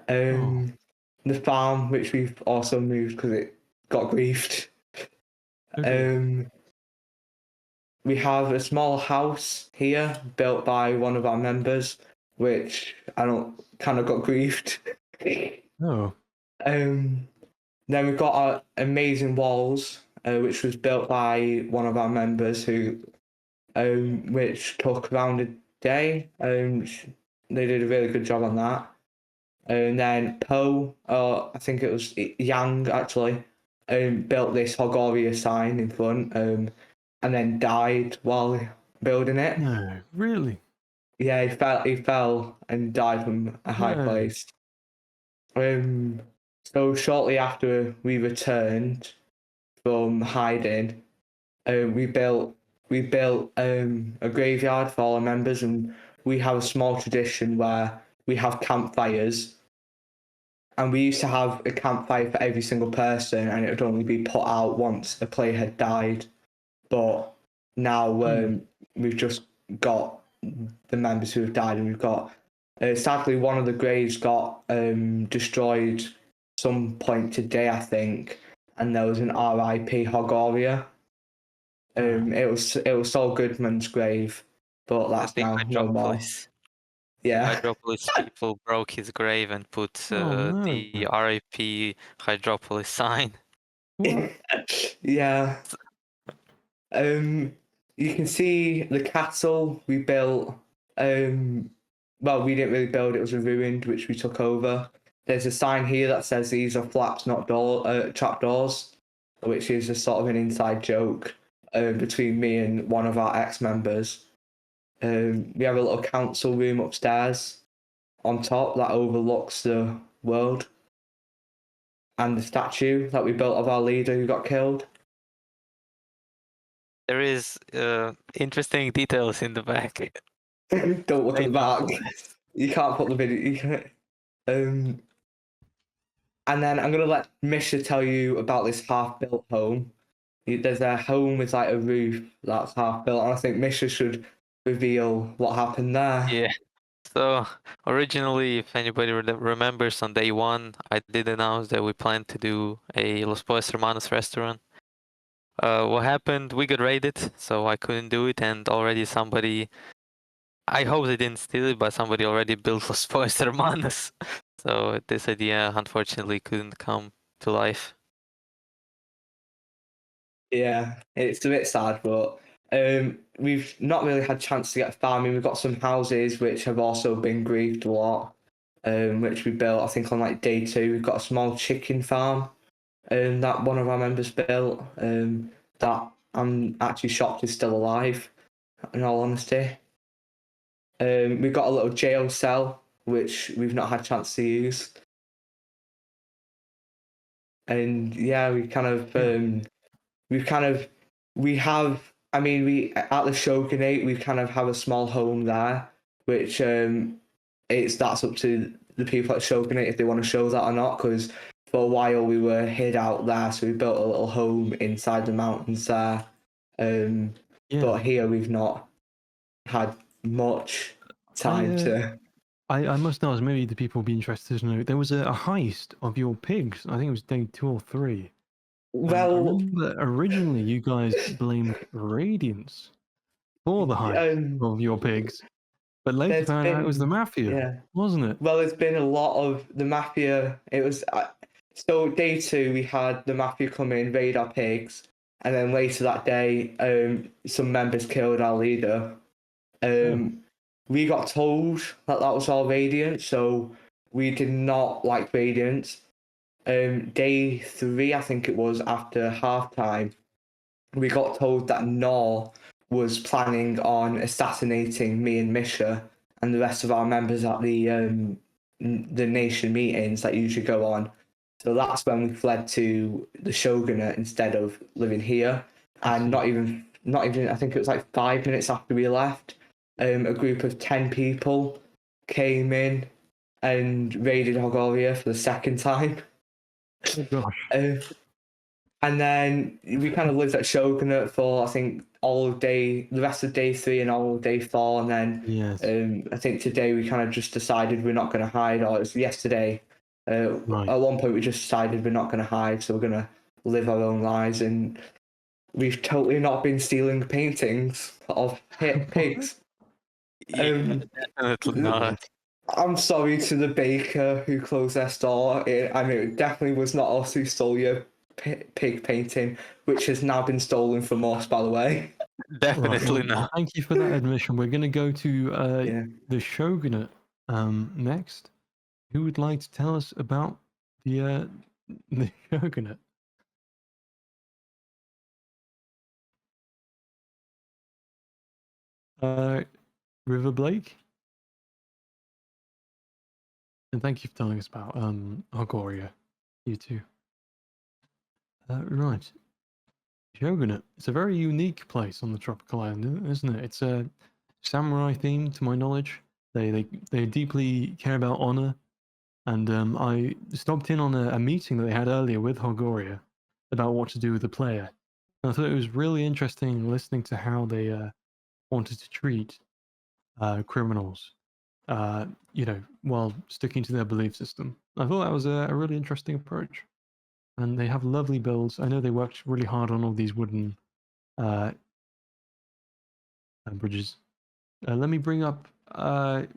S12: The farm, which we've also moved because it got griefed. We have a small house here built by one of our members, which kind of got griefed. Then we've got our amazing walls, which was built by one of our members who, which took around a day. They did a really good job on that. And then Poe, I think it was Yang actually, built this Hogoria sign in front, and then died while building it.
S1: No, really?
S12: Yeah, he fell and died from a high place. So shortly after we returned from hiding, we built a graveyard for all our members, and we have a small tradition where we have campfires, and we used to have a campfire for every single person, and it would only be put out once a player had died. But now we've just got the members who have died, and we've got sadly one of the graves got destroyed some point today, I think, and there was an RIP Hogoria. It was Saul Goodman's grave, but that's now no more. Yeah.
S13: Hydropolis people broke his grave and put the RIP Hydropolis sign.
S12: Yeah. You can see the castle we built. Well, we didn't really build it; was ruined, which we took over. There's a sign here that says these are flaps, not trapdoors, which is a sort of an inside joke between me and one of our ex-members. We have a little council room upstairs on top that overlooks the world, and the statue that we built of our leader who got killed.
S13: There is interesting details in the back.
S12: Don't look at the back. You can't put the video. And then I'm gonna let Misha tell you about this half-built home. There's a home with like a roof that's half-built, and I think Misha should reveal what happened there.
S13: Yeah. So originally, if anybody remembers, on day one, I did announce that we planned to do a Los Pollos Hermanos restaurant. What happened? We got raided, so I couldn't do it, and already somebody, I hope they didn't steal it, but somebody already built Los Pollos Hermanos. So this idea, unfortunately, couldn't come to life.
S12: Yeah, it's a bit sad, but we've not really had a chance to get farming. We've got some houses which have also been griefed a lot, which we built, I think, on like day 2. We've got a small chicken farm that one of our members built, that I'm actually shocked is still alive, in all honesty. We've got a little jail cell, which we've not had a chance to use. And yeah, we have, I mean, we at the Shogunate, we kind of have a small home there, which that's up to the people at Shogunate if they want to show that or not, because for a while we were hid out there, so we built a little home inside the mountains there. But here we've not had much time to.
S1: I must ask, maybe the people will be interested to know, there was a heist of your pigs. I think it was day 2 or 3.
S12: Well,
S1: I remember originally you guys blamed Radiance for the heist of your pigs, but later found out it was the Mafia, wasn't it?
S12: Well, there's been a lot of the Mafia. It was so day 2 we had the Mafia come in, raid our pigs, and then later that day, some members killed our leader. We got told that was all Radiance, so we did not like Radiance. Day 3, I think it was, after halftime, we got told that Noor was planning on assassinating me and Misha and the rest of our members at the nation meetings that usually go on. So that's when we fled to the Shogunate instead of living here. And not even I think it was like 5 minutes after we left, a group of 10 people came in and raided Hogoria for the second time.
S1: Oh gosh.
S12: And then we kind of lived at Shogunate for, I think, the rest of day 3 and all of day 4. And then I think today we kind of just decided we're not going to hide, or it was yesterday.
S1: Right.
S12: At one point we just decided we're not going to hide, so we're going to live our own lives. And we've totally not been stealing paintings of pigs.
S13: Definitely not.
S12: I'm sorry to the baker who closed their store. It definitely was not us who stole your pig painting, which has now been stolen from us, by the way.
S13: Definitely
S1: Right,
S13: not.
S1: Thank you for that admission. We're going to go to the Shogunate next. Who would like to tell us about the Shogunate? River Blake? And thank you for telling us about Hogoria, you too. Right. Shogunate. It's a very unique place on the tropical island, isn't it? It's a samurai theme, to my knowledge. They deeply care about honor. And I stopped in on a meeting that they had earlier with Hogoria about what to do with the player. And I thought it was really interesting listening to how they wanted to treat criminals, while sticking to their belief system. I thought that was a really interesting approach. And they have lovely builds. I know they worked really hard on all these wooden bridges. Let me bring up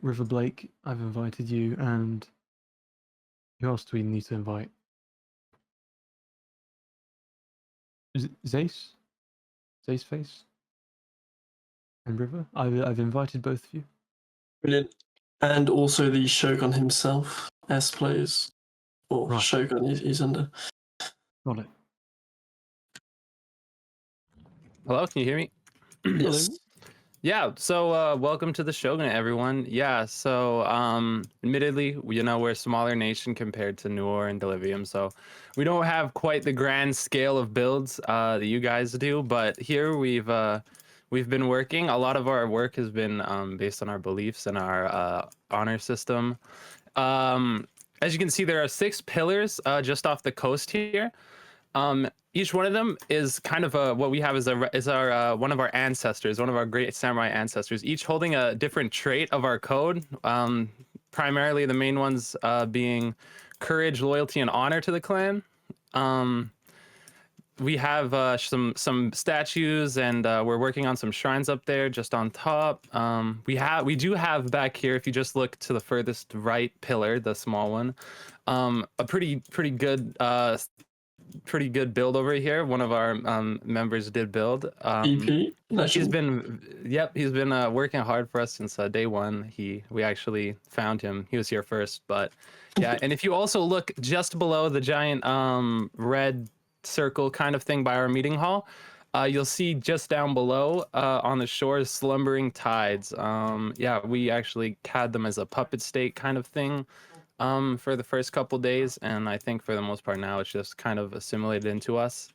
S1: River Blake. I've invited you, and who else do we need to invite? Zace? Zace Face? And River? I've invited both of you.
S14: Brilliant. And also the Shogun himself, S plays, or
S1: Right.
S14: Shogun he's under.
S1: Got it.
S9: Hello, can you hear me?
S14: Yes.
S9: Yeah, so welcome to the Shogunate, everyone. Yeah, so admittedly, we're a smaller nation compared to Noor and Delivium, so we don't have quite the grand scale of builds that you guys do, but here we've been working. A lot of our work has been based on our beliefs and our honor system. As you can see, there are 6 pillars just off the coast here. Each one of them is kind of what we have is our one of our ancestors, one of our great samurai ancestors, each holding a different trait of our code. Primarily the main ones being courage, loyalty, and honor to the clan. We have some statues, and we're working on some shrines up there just on top. We do have back here, if you just look to the furthest right pillar, the small one, a pretty good build over here. One of our members did build.
S14: EP.
S9: He's been working hard for us since day 1. We actually found him. He was here first, but yeah. And if you also look just below the giant red circle kind of thing by our meeting hall, you'll see just down below on the shores slumbering tides. Yeah, we actually had them as a puppet state kind of thing for the first couple days, and I think for the most part now it's just kind of assimilated into us.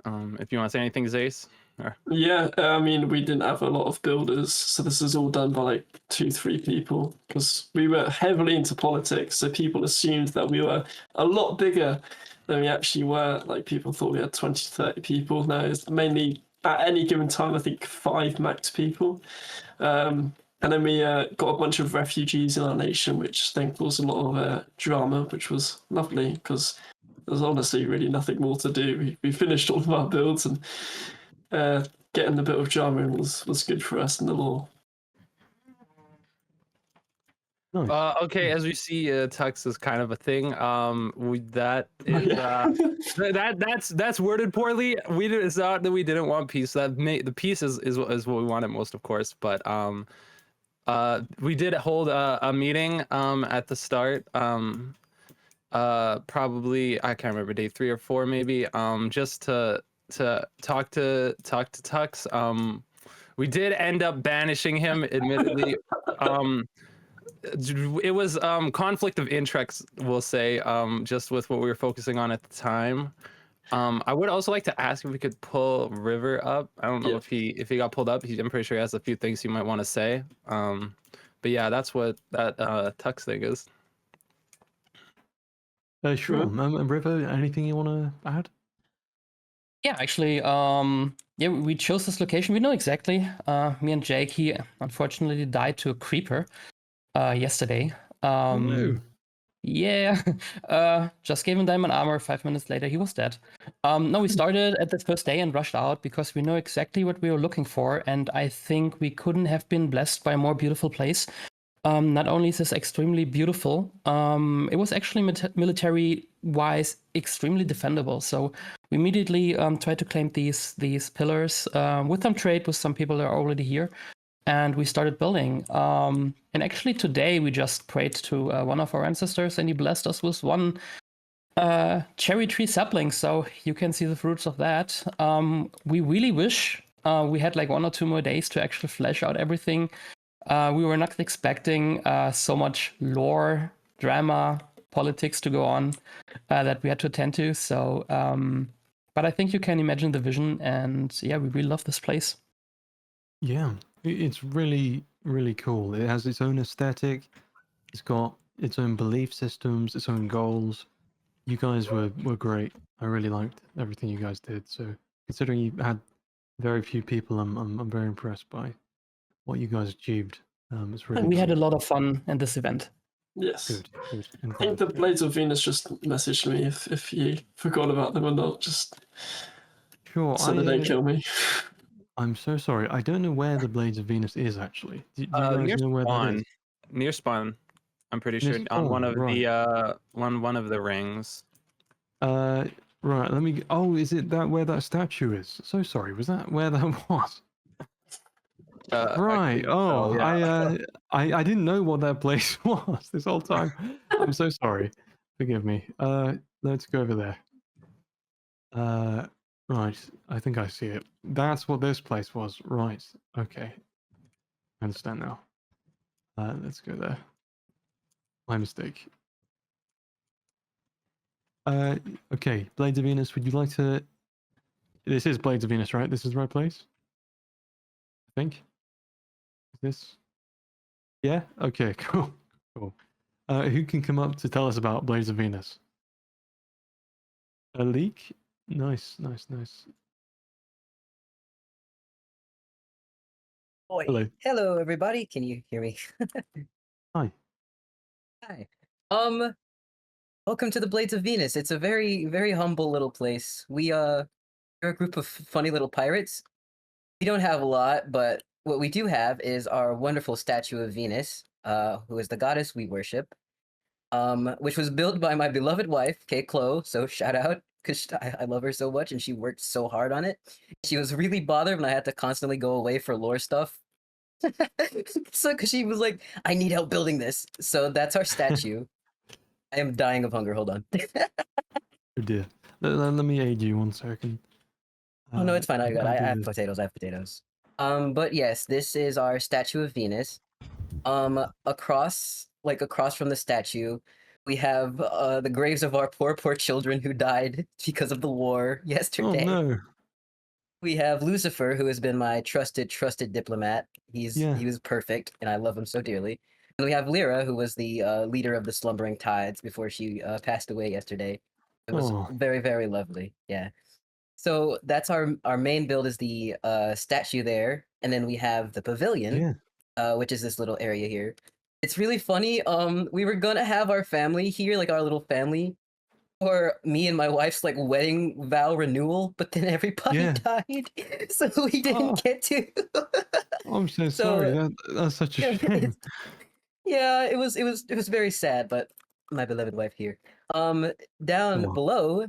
S9: If you want to say anything, Zace? Or...
S14: Yeah, I mean, we didn't have a lot of builders, so this is all done by like 2-3 people, because we were heavily into politics, so people assumed that we were a lot bigger than we actually were. Like, people thought we had 20-30 people. No, it's mainly at any given time I think 5 max people. And then we got a bunch of refugees in our nation, which then caused a lot of drama, which was lovely because there's honestly really nothing more to do. We finished all of our builds, and getting a bit of drama in was good for us in the lore.
S9: Okay, as we see, tux is kind of a thing. That is that's worded poorly. It's not that we didn't want peace. The peace is what we wanted most, of course. But we did hold a meeting at the start. Probably I can't remember, day 3 or 4 maybe. Just to talk to Tux. We did end up banishing him, admittedly. It was conflict of interest, we'll say, just with what we were focusing on at the time. I would also like to ask if we could pull River up. I don't know if he got pulled up. I'm pretty sure he has a few things he might want to say. But yeah, that's what that Tux thing is.
S1: Sure. River, anything you want to add?
S15: Yeah, actually, yeah, we chose this location. We know exactly. Me and Jake, he unfortunately died to a creeper yesterday.
S1: Oh, no.
S15: Yeah, just gave him diamond armor. 5 minutes later, he was dead. No, we started at the first day and rushed out because we know exactly what we were looking for, and I think we couldn't have been blessed by a more beautiful place. Not only is this extremely beautiful, it was actually military-wise extremely defendable. So we immediately tried to claim these pillars with some trade with some people that are already here, and we started building. And actually today we just prayed to one of our ancestors, and he blessed us with one cherry tree sapling. So you can see the fruits of that. We really wish we had like 1 or 2 more days to actually flesh out everything. We were not expecting so much lore, drama, politics to go on that we had to attend to. So, but I think you can imagine the vision, and yeah, we really love this place.
S1: Yeah, it's really, really cool. It has its own aesthetic. It's got its own belief systems, its own goals. You guys were great. I really liked everything you guys did. So, considering you had very few people, I'm very impressed by what you guys achieved. It's really.
S15: We had a lot of fun in this event.
S14: Yes.
S1: Good.
S14: I think the Blades of Venus just messaged me if you forgot about them or not, just
S1: sure,
S14: so they don't kill me.
S1: I'm so sorry. I don't know where the Blades of Venus is actually. Do you guys
S16: near
S1: know where that is?
S16: Near Spawn. I'm pretty
S1: Near
S16: sure on one
S1: Spawn,
S16: of
S1: right.
S16: the one of the rings.
S1: Right. Let me. Oh, is it that where that statue is? So sorry. Was that where that was? Right.
S16: Actually,
S1: Oh,
S16: yeah.
S1: I didn't know what that place was this whole time. I'm so sorry. Forgive me. Let's go over there. Right. I think I see it. That's what this place was. Right. Okay. I understand now. Let's go there. My mistake. Okay. Blades of Venus, would you like to... This is Blades of Venus, right? This is the right place? I think. Is this? Yeah? Okay, cool. Cool. Who can come up to tell us about Blades of Venus? A leak? Nice.
S17: Hello. Hello, everybody. Can you hear me?
S1: Hi.
S17: Hi. Welcome to the Blades of Venus. It's a very, very humble little place. We're a group of funny little pirates. We don't have a lot, but what we do have is our wonderful statue of Venus, who is the goddess we worship, which was built by my beloved wife, Kay Chloe. So shout out, because I love her so much, and she worked so hard on it. She was really bothered when I had to constantly go away for lore stuff. So, because she was like, I need help building this. So that's our statue. I am dying of hunger. Hold on.
S1: Oh dear. Let me aid you 1 second.
S17: Oh no, it's fine. I have
S1: this.
S17: potatoes. I have potatoes. But yes, this is our statue of Venus. Across from the statue, we have the graves of our poor children who died because of the war yesterday.
S1: Oh no.
S17: We have Lucifer, who has been my trusted diplomat. He was perfect, and I love him so dearly. And we have Lyra, who was the leader of the Slumbering Tides before she passed away yesterday. It was very, very lovely. Yeah. So that's our main build is the statue there, and then we have the pavilion, which is this little area here. It's really funny. We were gonna have our family here, like our little family, or me and my wife's like wedding vow renewal, but then everybody died, so we didn't get to.
S1: I'm so sorry. That's such a shame.
S17: Yeah, it was very sad, but my beloved wife here. Down below,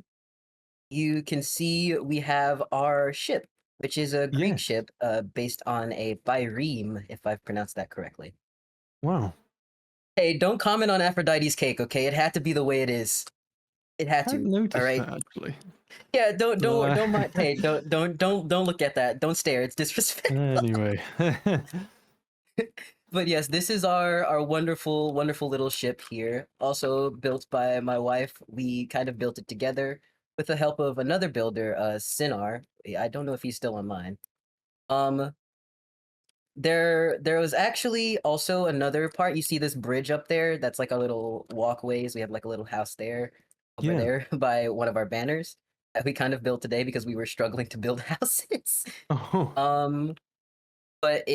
S17: you can see we have our ship, which is a Greek ship, based on a bireme, if I've pronounced that correctly.
S1: Wow.
S17: Hey, don't comment on Aphrodite's cake, okay? It had to be the way it is. It had to. All right.
S1: That, actually.
S17: Yeah, don't mind. Hey, don't look at that. Don't stare. It's disrespectful.
S1: Anyway.
S17: But yes, this is our wonderful little ship here. Also built by my wife. We kind of built it together with the help of another builder, Sinar. I don't know if he's still online. There was actually also another part. You see this bridge up there? That's like our little walkways. We have like a little house there. over there by one of our banners that we kind of built today because we were struggling to build houses.
S1: Oh.
S17: But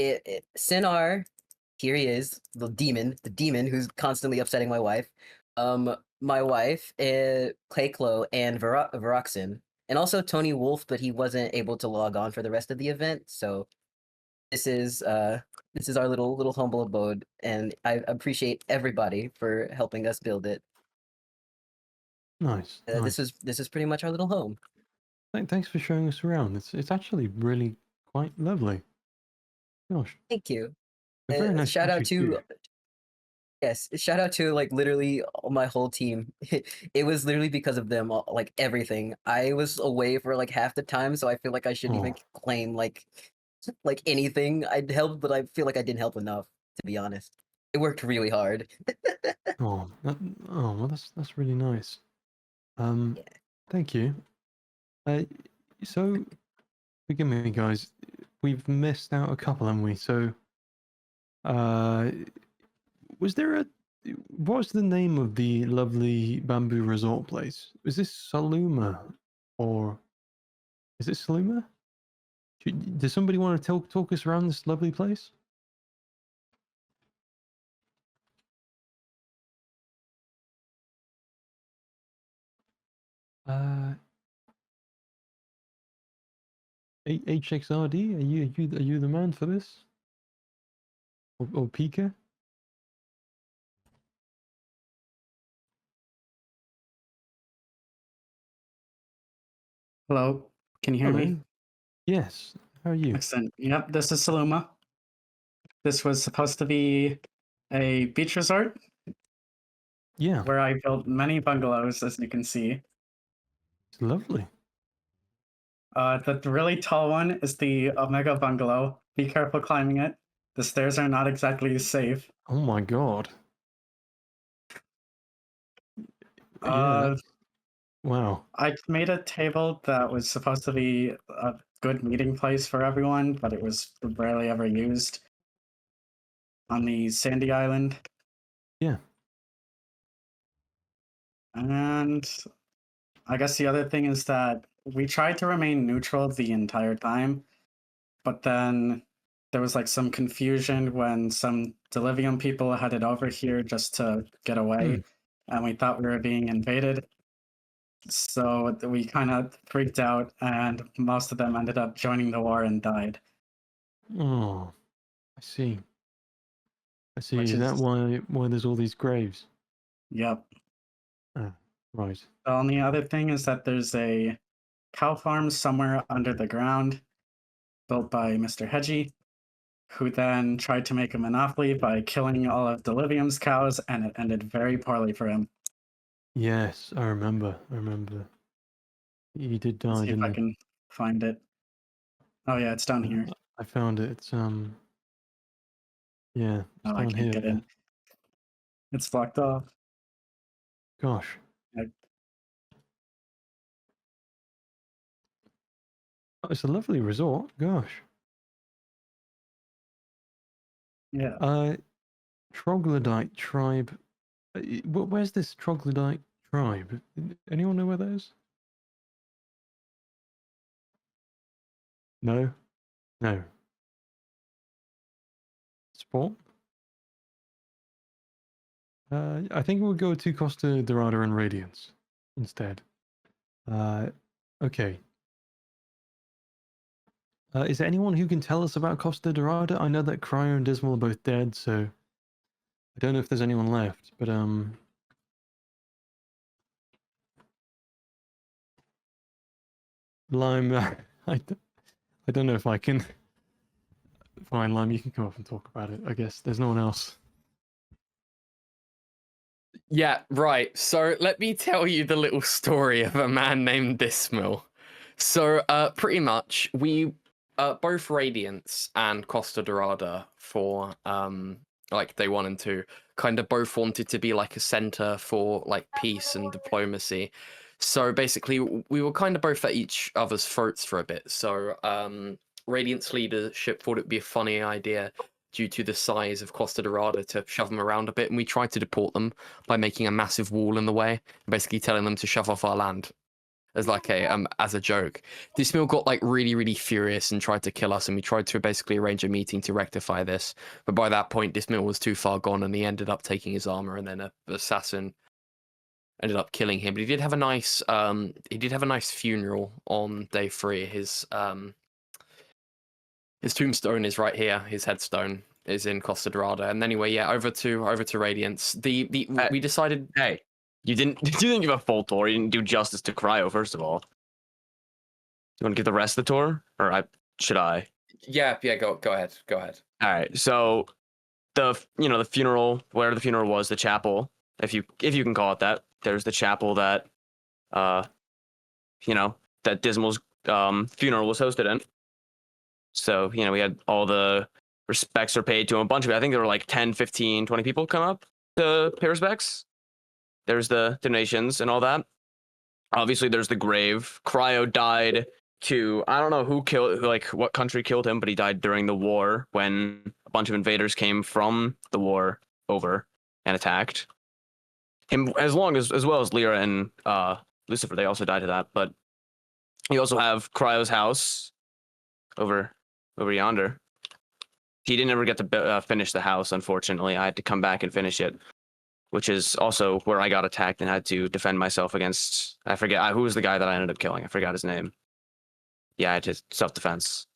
S17: Sinar, here he is, the demon who's constantly upsetting my wife. My wife, Clayclo, and Veroxin, and also Tony Wolf, but he wasn't able to log on for the rest of the event. So this is our little humble abode, and I appreciate everybody for helping us build it.
S1: Nice. Nice.
S17: This is pretty much our little home.
S1: Thanks for showing us around. It's actually really quite lovely. Gosh.
S17: Thank you.
S1: Very nice
S17: Shout out
S1: statue
S17: to
S1: too.
S17: yes, shout out to like literally my whole team. It was literally because of them, like everything. I was away for like half the time, so I feel like I shouldn't even claim like anything I'd helped, but I feel like I didn't help enough, to be honest. It worked really hard.
S1: Well, that's really nice. Thank you. So, forgive me, guys. We've missed out a couple, haven't we? So, was there what's the name of the lovely bamboo resort place? Was this Soluma, or is it Soluma? Does somebody want to talk us around this lovely place? HXRD, are you the man for this? Or Pika?
S18: Hello, can you hear
S1: Hello.
S18: me?
S1: Yes. How are you?
S18: Excellent. Yep, this is Soluma. This was supposed to be a beach resort.
S1: Yeah.
S18: Where I built many bungalows, as you can see.
S1: It's lovely.
S18: The really tall one is the Omega bungalow. Be careful climbing it. The stairs are not exactly safe.
S1: Oh my god.
S18: Uh,
S1: wow.
S18: I made a table that was supposed to be a good meeting place for everyone, but it was rarely ever used on the sandy island.
S1: Yeah.
S18: And I guess the other thing is that we tried to remain neutral the entire time, but then there was like some confusion when some Delivium people headed over here just to get away, and we thought we were being invaded. So we kind of freaked out, and most of them ended up joining the war and died.
S1: Oh, I see. I see.
S18: Which
S1: Is that
S18: is-
S1: why there's all these graves?
S18: Yep.
S1: Right.
S18: The only other thing is that there's a cow farm somewhere under the ground built by Mr. Hedgie, who then tried to make a monopoly by killing all of Delivium's cows, and it ended very poorly for him.
S1: Yes, I remember. He did die,
S18: See if
S1: didn't
S18: I
S1: he?
S18: can find it. Oh yeah, it's down here.
S1: I found it. It's yeah, it's
S18: Oh, I
S1: down
S18: can't
S1: here.
S18: get in. It's blocked off.
S1: Gosh. Oh, it's a lovely resort. Gosh.
S18: Yeah.
S1: Troglodyte tribe. Where's this troglodyte tribe? Anyone know where that is? No. No. Sport. I think we'll go to Costa Dorada and Radiance instead. Okay. Is there anyone who can tell us about Costa Dorada? I know that Cryo and Dismal are both dead, so I don't know if there's anyone left, but Lime, I don't know if I can. Fine, Lime, you can come up and talk about it. I guess there's no one else.
S9: Yeah, right. So let me tell you the little story of a man named Dismal. So pretty much we both Radiance and Costa Dorada for like day 1 and 2 kind of both wanted to be like a center for like peace and diplomacy. So basically we were kind of both at each other's throats for a bit. So Radiance leadership thought it'd be a funny idea due to the size of Costa Dorada to shove them around a bit, and we tried to deport them by making a massive wall in the way, basically telling them to shove off our land as like as a joke. Dismill got like really furious and tried to kill us, and we tried to basically arrange a meeting to rectify this. But by that point, Dismill was too far gone, and he ended up taking his armor, and then a assassin ended up killing him. But he did have a nice funeral on day 3. His tombstone is right here. His headstone is in Costa Dorada. And anyway, yeah, over to Radiance. We decided.
S19: Hey, you didn't give a full tour. You didn't do justice to Cryo. First of all, do you want to give the rest of the tour, or should I?
S9: Yeah. Go ahead.
S19: All right. So the funeral, where the funeral was, the chapel, if you can call it that. There's the chapel that that Dismal's funeral was hosted in. So, we had all the respects were paid to him. A bunch of it. I think there were like 10, 15, 20 people come up to pay respects. There's the donations and all that. Obviously, there's the grave. Cryo died to, I don't know what country killed him, but he died during the war when a bunch of invaders came from the war over and attacked him, as well as Lyra and Lucifer. They also died to that. But you also have Cryo's house over yonder. He didn't ever get to finish the house, unfortunately. I had to come back and finish it, which is also where I got attacked and had to defend myself against, I forget, who was the guy that I ended up killing? I forgot his name. Yeah, I had to self-defense.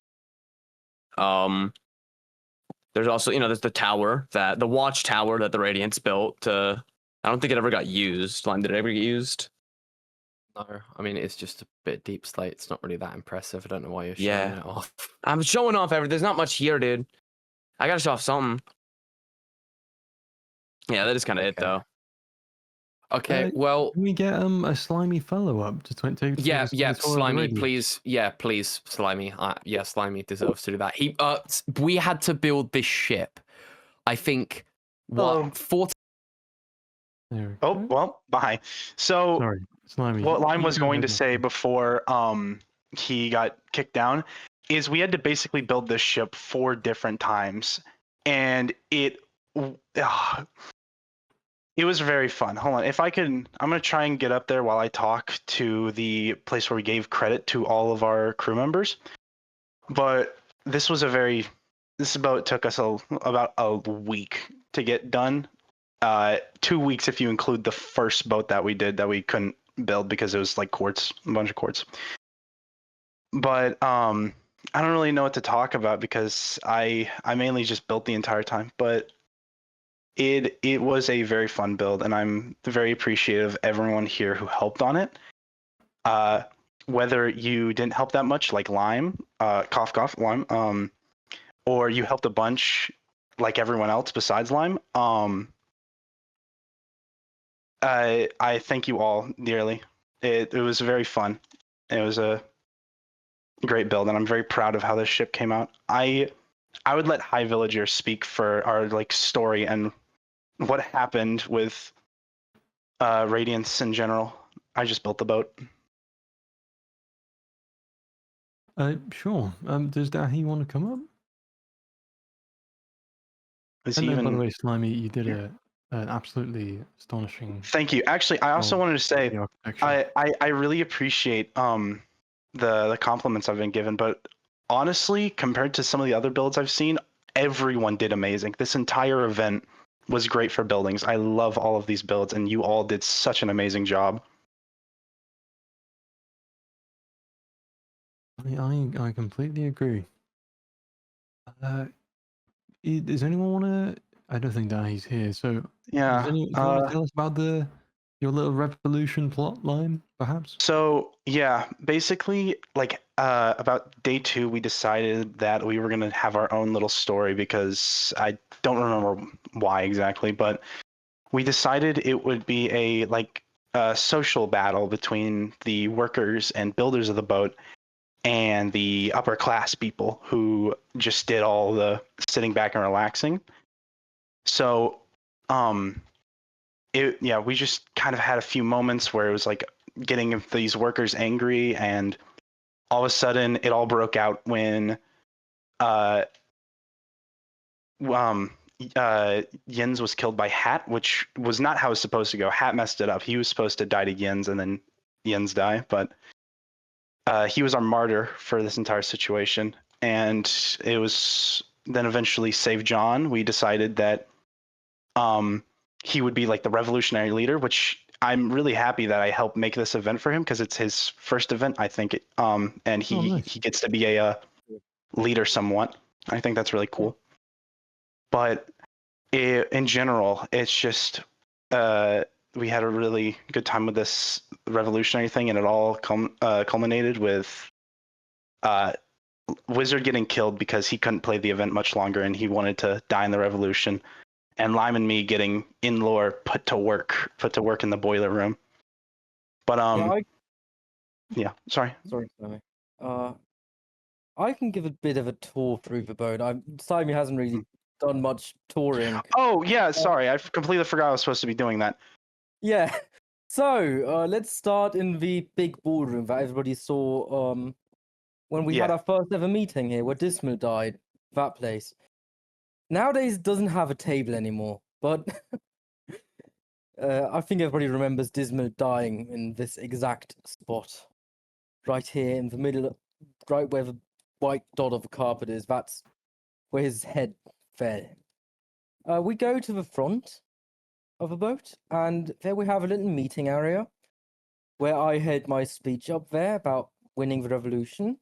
S19: There's also, there's the tower, the watchtower that the Radiance built. I don't think it ever got used. Did it ever get used?
S9: No, I mean, it's just a bit deep slate. It's not really that impressive. I don't know why you're showing it off.
S19: I'm showing off everything. There's not much here, dude. I gotta show off something. Yeah, that is kind of it, though.
S9: Okay, well...
S1: Can we get a Slimy follow-up to take...
S9: Yeah, Slimy, please. Yeah, please, Slimy. Yeah, Slimy deserves to do that. We had to build this ship. I think, 40...
S20: Oh, well, bye. So,
S1: sorry, Slimy.
S20: What Lime was going to say before he got kicked down is we had to basically build this ship 4 different times, and it was very fun. Hold on, I'm gonna try and get up there while I talk to the place where we gave credit to all of our crew members. But this boat took us about a week to get done. 2 weeks if you include the first boat that we did that we couldn't build because it was like quartz, a bunch of quartz. But I don't really know what to talk about because I mainly just built the entire time. But it was a very fun build, and I'm very appreciative of everyone here who helped on it. Whether you didn't help that much, like Lime, cough, Lime, or you helped a bunch, like everyone else besides Lime. I thank you all dearly. It was very fun. It was a great build, and I'm very proud of how this ship came out. I would let High Villager speak for our story and what happened with Radiance in general. I just built the boat.
S1: Sure. Does Dahi want to come up?
S20: Is
S1: By
S20: he
S1: the
S20: even?
S1: way, Slimy, you did an absolutely astonishing.
S20: Thank you. Actually, I also wanted to say I really appreciate the compliments I've been given, but honestly, compared to some of the other builds I've seen, everyone did amazing. This entire event was great for buildings. I love all of these builds, and you all did such an amazing job.
S1: I completely agree. Does anyone want to? I don't think that he's here. So
S20: yeah,
S1: do you want to tell us about your little revolution plot line, perhaps?
S20: So yeah, basically, about day 2, we decided that we were gonna have our own little story because I don't remember why exactly, but we decided it would be a social battle between the workers and builders of the boat and the upper class people who just did all the sitting back and relaxing. So, we just kind of had a few moments where it was like getting these workers angry, and all of a sudden it all broke out when Yins was killed by Hat, which was not how it was supposed to go. Hat messed it up. He was supposed to die to Yins and then Yins die, but he was our martyr for this entire situation. And it was then eventually Save John. We decided that he would be like the revolutionary leader, which I'm really happy that I helped make this event for him because it's his first event, I think. And he gets to be a leader somewhat. I think that's really cool. But in general, it's just we had a really good time with this revolutionary thing, and it all culminated with Wizard getting killed because he couldn't play the event much longer and he wanted to die in the revolution, and Lime and me getting in lore put to work in the boiler room. But sorry.
S21: I can give a bit of a tour through the boat. Simon hasn't really done much touring.
S20: Oh yeah, sorry, I completely forgot I was supposed to be doing that.
S21: Yeah. So let's start in the big ballroom that everybody saw when we had our first ever meeting here, where Dismal died. That place. Nowadays it doesn't have a table anymore, but I think everybody remembers Dismal dying in this exact spot, right here in the middle, right where the white dot of the carpet is. That's where his head fell. We go to the front of the boat, and there we have a little meeting area where I had my speech up there about winning the revolution.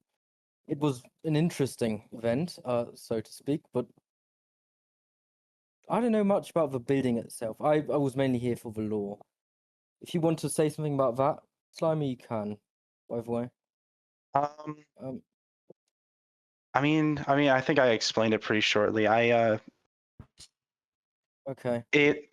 S21: It was an interesting event, so to speak, but I don't know much about the building itself. I was mainly here for the lore. If you want to say something about that, Slimy, you can, by the way.
S20: I mean, I think I explained it pretty shortly.
S21: Okay.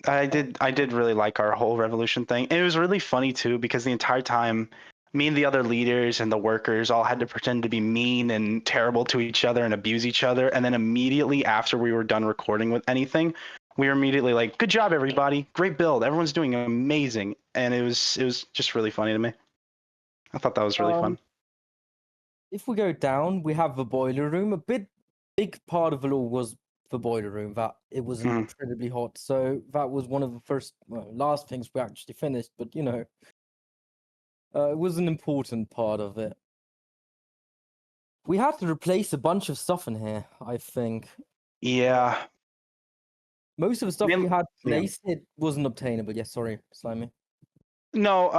S20: I did really like our whole revolution thing. And it was really funny too because the entire time, me and the other leaders and the workers all had to pretend to be mean and terrible to each other and abuse each other. And then immediately after we were done recording with anything, we were immediately like, "Good job, everybody! Great build! Everyone's doing amazing!" And it was just really funny to me. I thought that was really fun.
S21: If we go down, we have the boiler room. A big part of the lore was the boiler room, that it was incredibly hot. So that was one of the last things we actually finished, but you know, it was an important part of it. We had to replace a bunch of stuff in here, I think.
S20: Yeah.
S21: Most of the stuff we had placed, it wasn't obtainable. Yes, sorry, Slimy.
S20: No,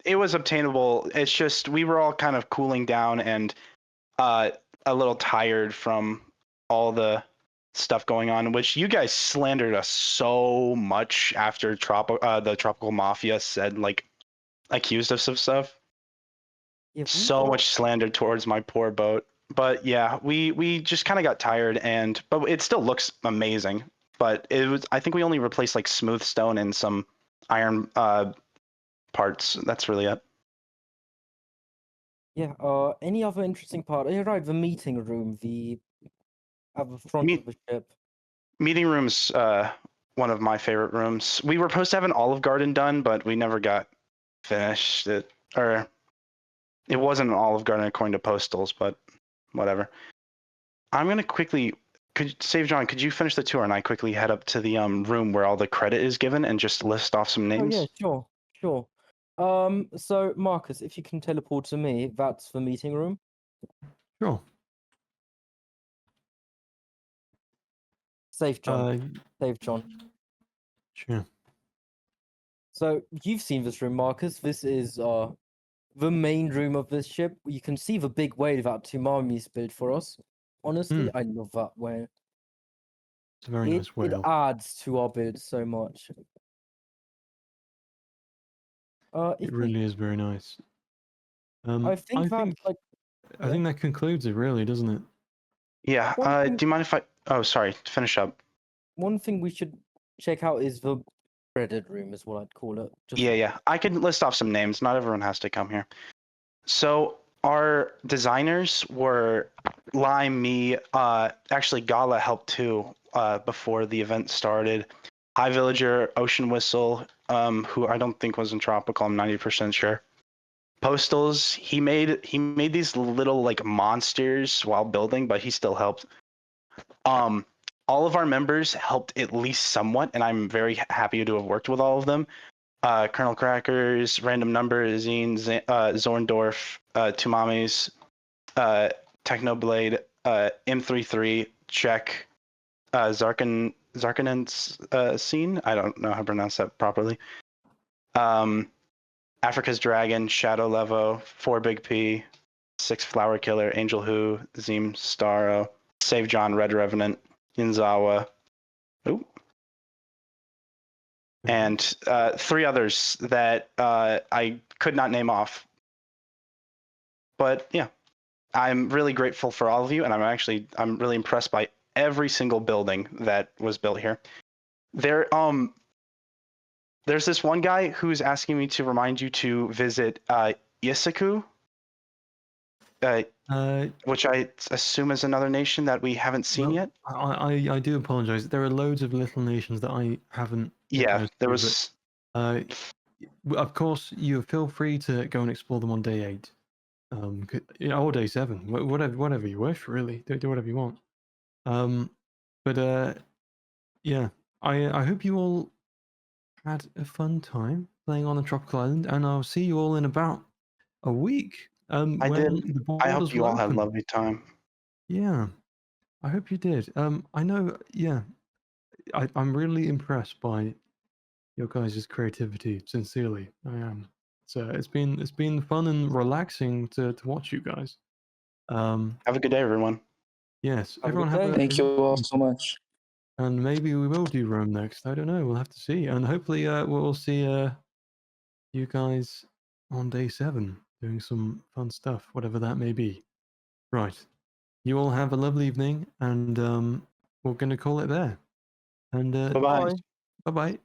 S20: it was obtainable. It's just we were all kind of cooling down and a little tired from all the stuff going on, which you guys slandered us so much after the Tropical Mafia said, like, accused us of stuff. Yeah, so much slander towards my poor boat. But yeah, we just kind of got tired, but it still looks amazing. But I think we only replaced like smooth stone and some iron parts. That's really it.
S21: Yeah. Any other interesting part? You're right. The meeting room, at the front of the ship.
S20: Meeting room's one of my favorite rooms. We were supposed to have an Olive Garden done, but we never got finished it. Or it wasn't an Olive Garden according to Postals, but whatever. I'm gonna quickly. Save John, could you finish the tour and I quickly head up to the room where all the credit is given and just list off some names?
S21: Oh yeah, sure. So Marcus, if you can teleport to me, that's the meeting room.
S1: Sure.
S21: Save John.
S1: Sure.
S21: So you've seen this room, Marcus. This is the main room of this ship. You can see the big whale that Tumami's built for us. Honestly, I love that whale.
S1: It's a very nice whale.
S21: It adds to our build so much.
S1: It really is very nice.
S21: I think
S1: that concludes it, really, doesn't it?
S20: Yeah. Do you mind if I? Oh, sorry. Finish up.
S21: One thing we should check out is the credit room, is what I'd call it.
S20: Yeah. I can list off some names. Not everyone has to come here. So our designers were Lime, me. Actually, Gala helped too before the event started. High Villager, Ocean Whistle, who I don't think was in Tropical. I'm 90% sure. Postals, he made these little like monsters while building, but he still helped. all of our members helped at least somewhat, and I'm very happy to have worked with all of them. Colonel Crackers, Random Number, Zine, Zorndorf, Tumamis, Technoblade, M33, Check, Zarkanen's Scene. I don't know how to pronounce that properly. Africa's Dragon, Shadow Levo, 4 Big P, 6 Flower Killer, Angel Who, Zim Starro, Save John, Red Revenant, Inzawa, and 3 others that I could not name off. But yeah, I'm really grateful for all of you, and I'm really impressed by every single building that was built here. There's this one guy who's asking me to remind you to visit Isaku, which I assume is another nation that we haven't seen yet.
S1: I do apologize. There are loads of little nations that I haven't.
S20: Yeah, there was.
S1: Of course, you feel free to go and explore them on day 8, or day 7, whatever you wish. Really, do whatever you want. Yeah, I hope you all had a fun time playing on the tropical island, and I'll see you all in about a week.
S20: I did. I hope you all had a lovely time.
S1: Yeah, I hope you did. I know. Yeah, I'm really impressed by your guys' creativity. Sincerely, I am. So it's been fun and relaxing to watch you guys.
S20: Have a good day, everyone.
S1: Yes,
S20: Have a
S1: everyone
S20: good
S1: have
S20: day.
S1: a
S20: Thank you
S1: all
S2: so much.
S1: And maybe we will do Rome next. I don't know. We'll have to see. And hopefully, we'll see you guys on day 7 doing some fun stuff, whatever that may be. Right. You all have a lovely evening, and we're going to call it there. And
S20: Bye-bye.
S1: Bye-bye.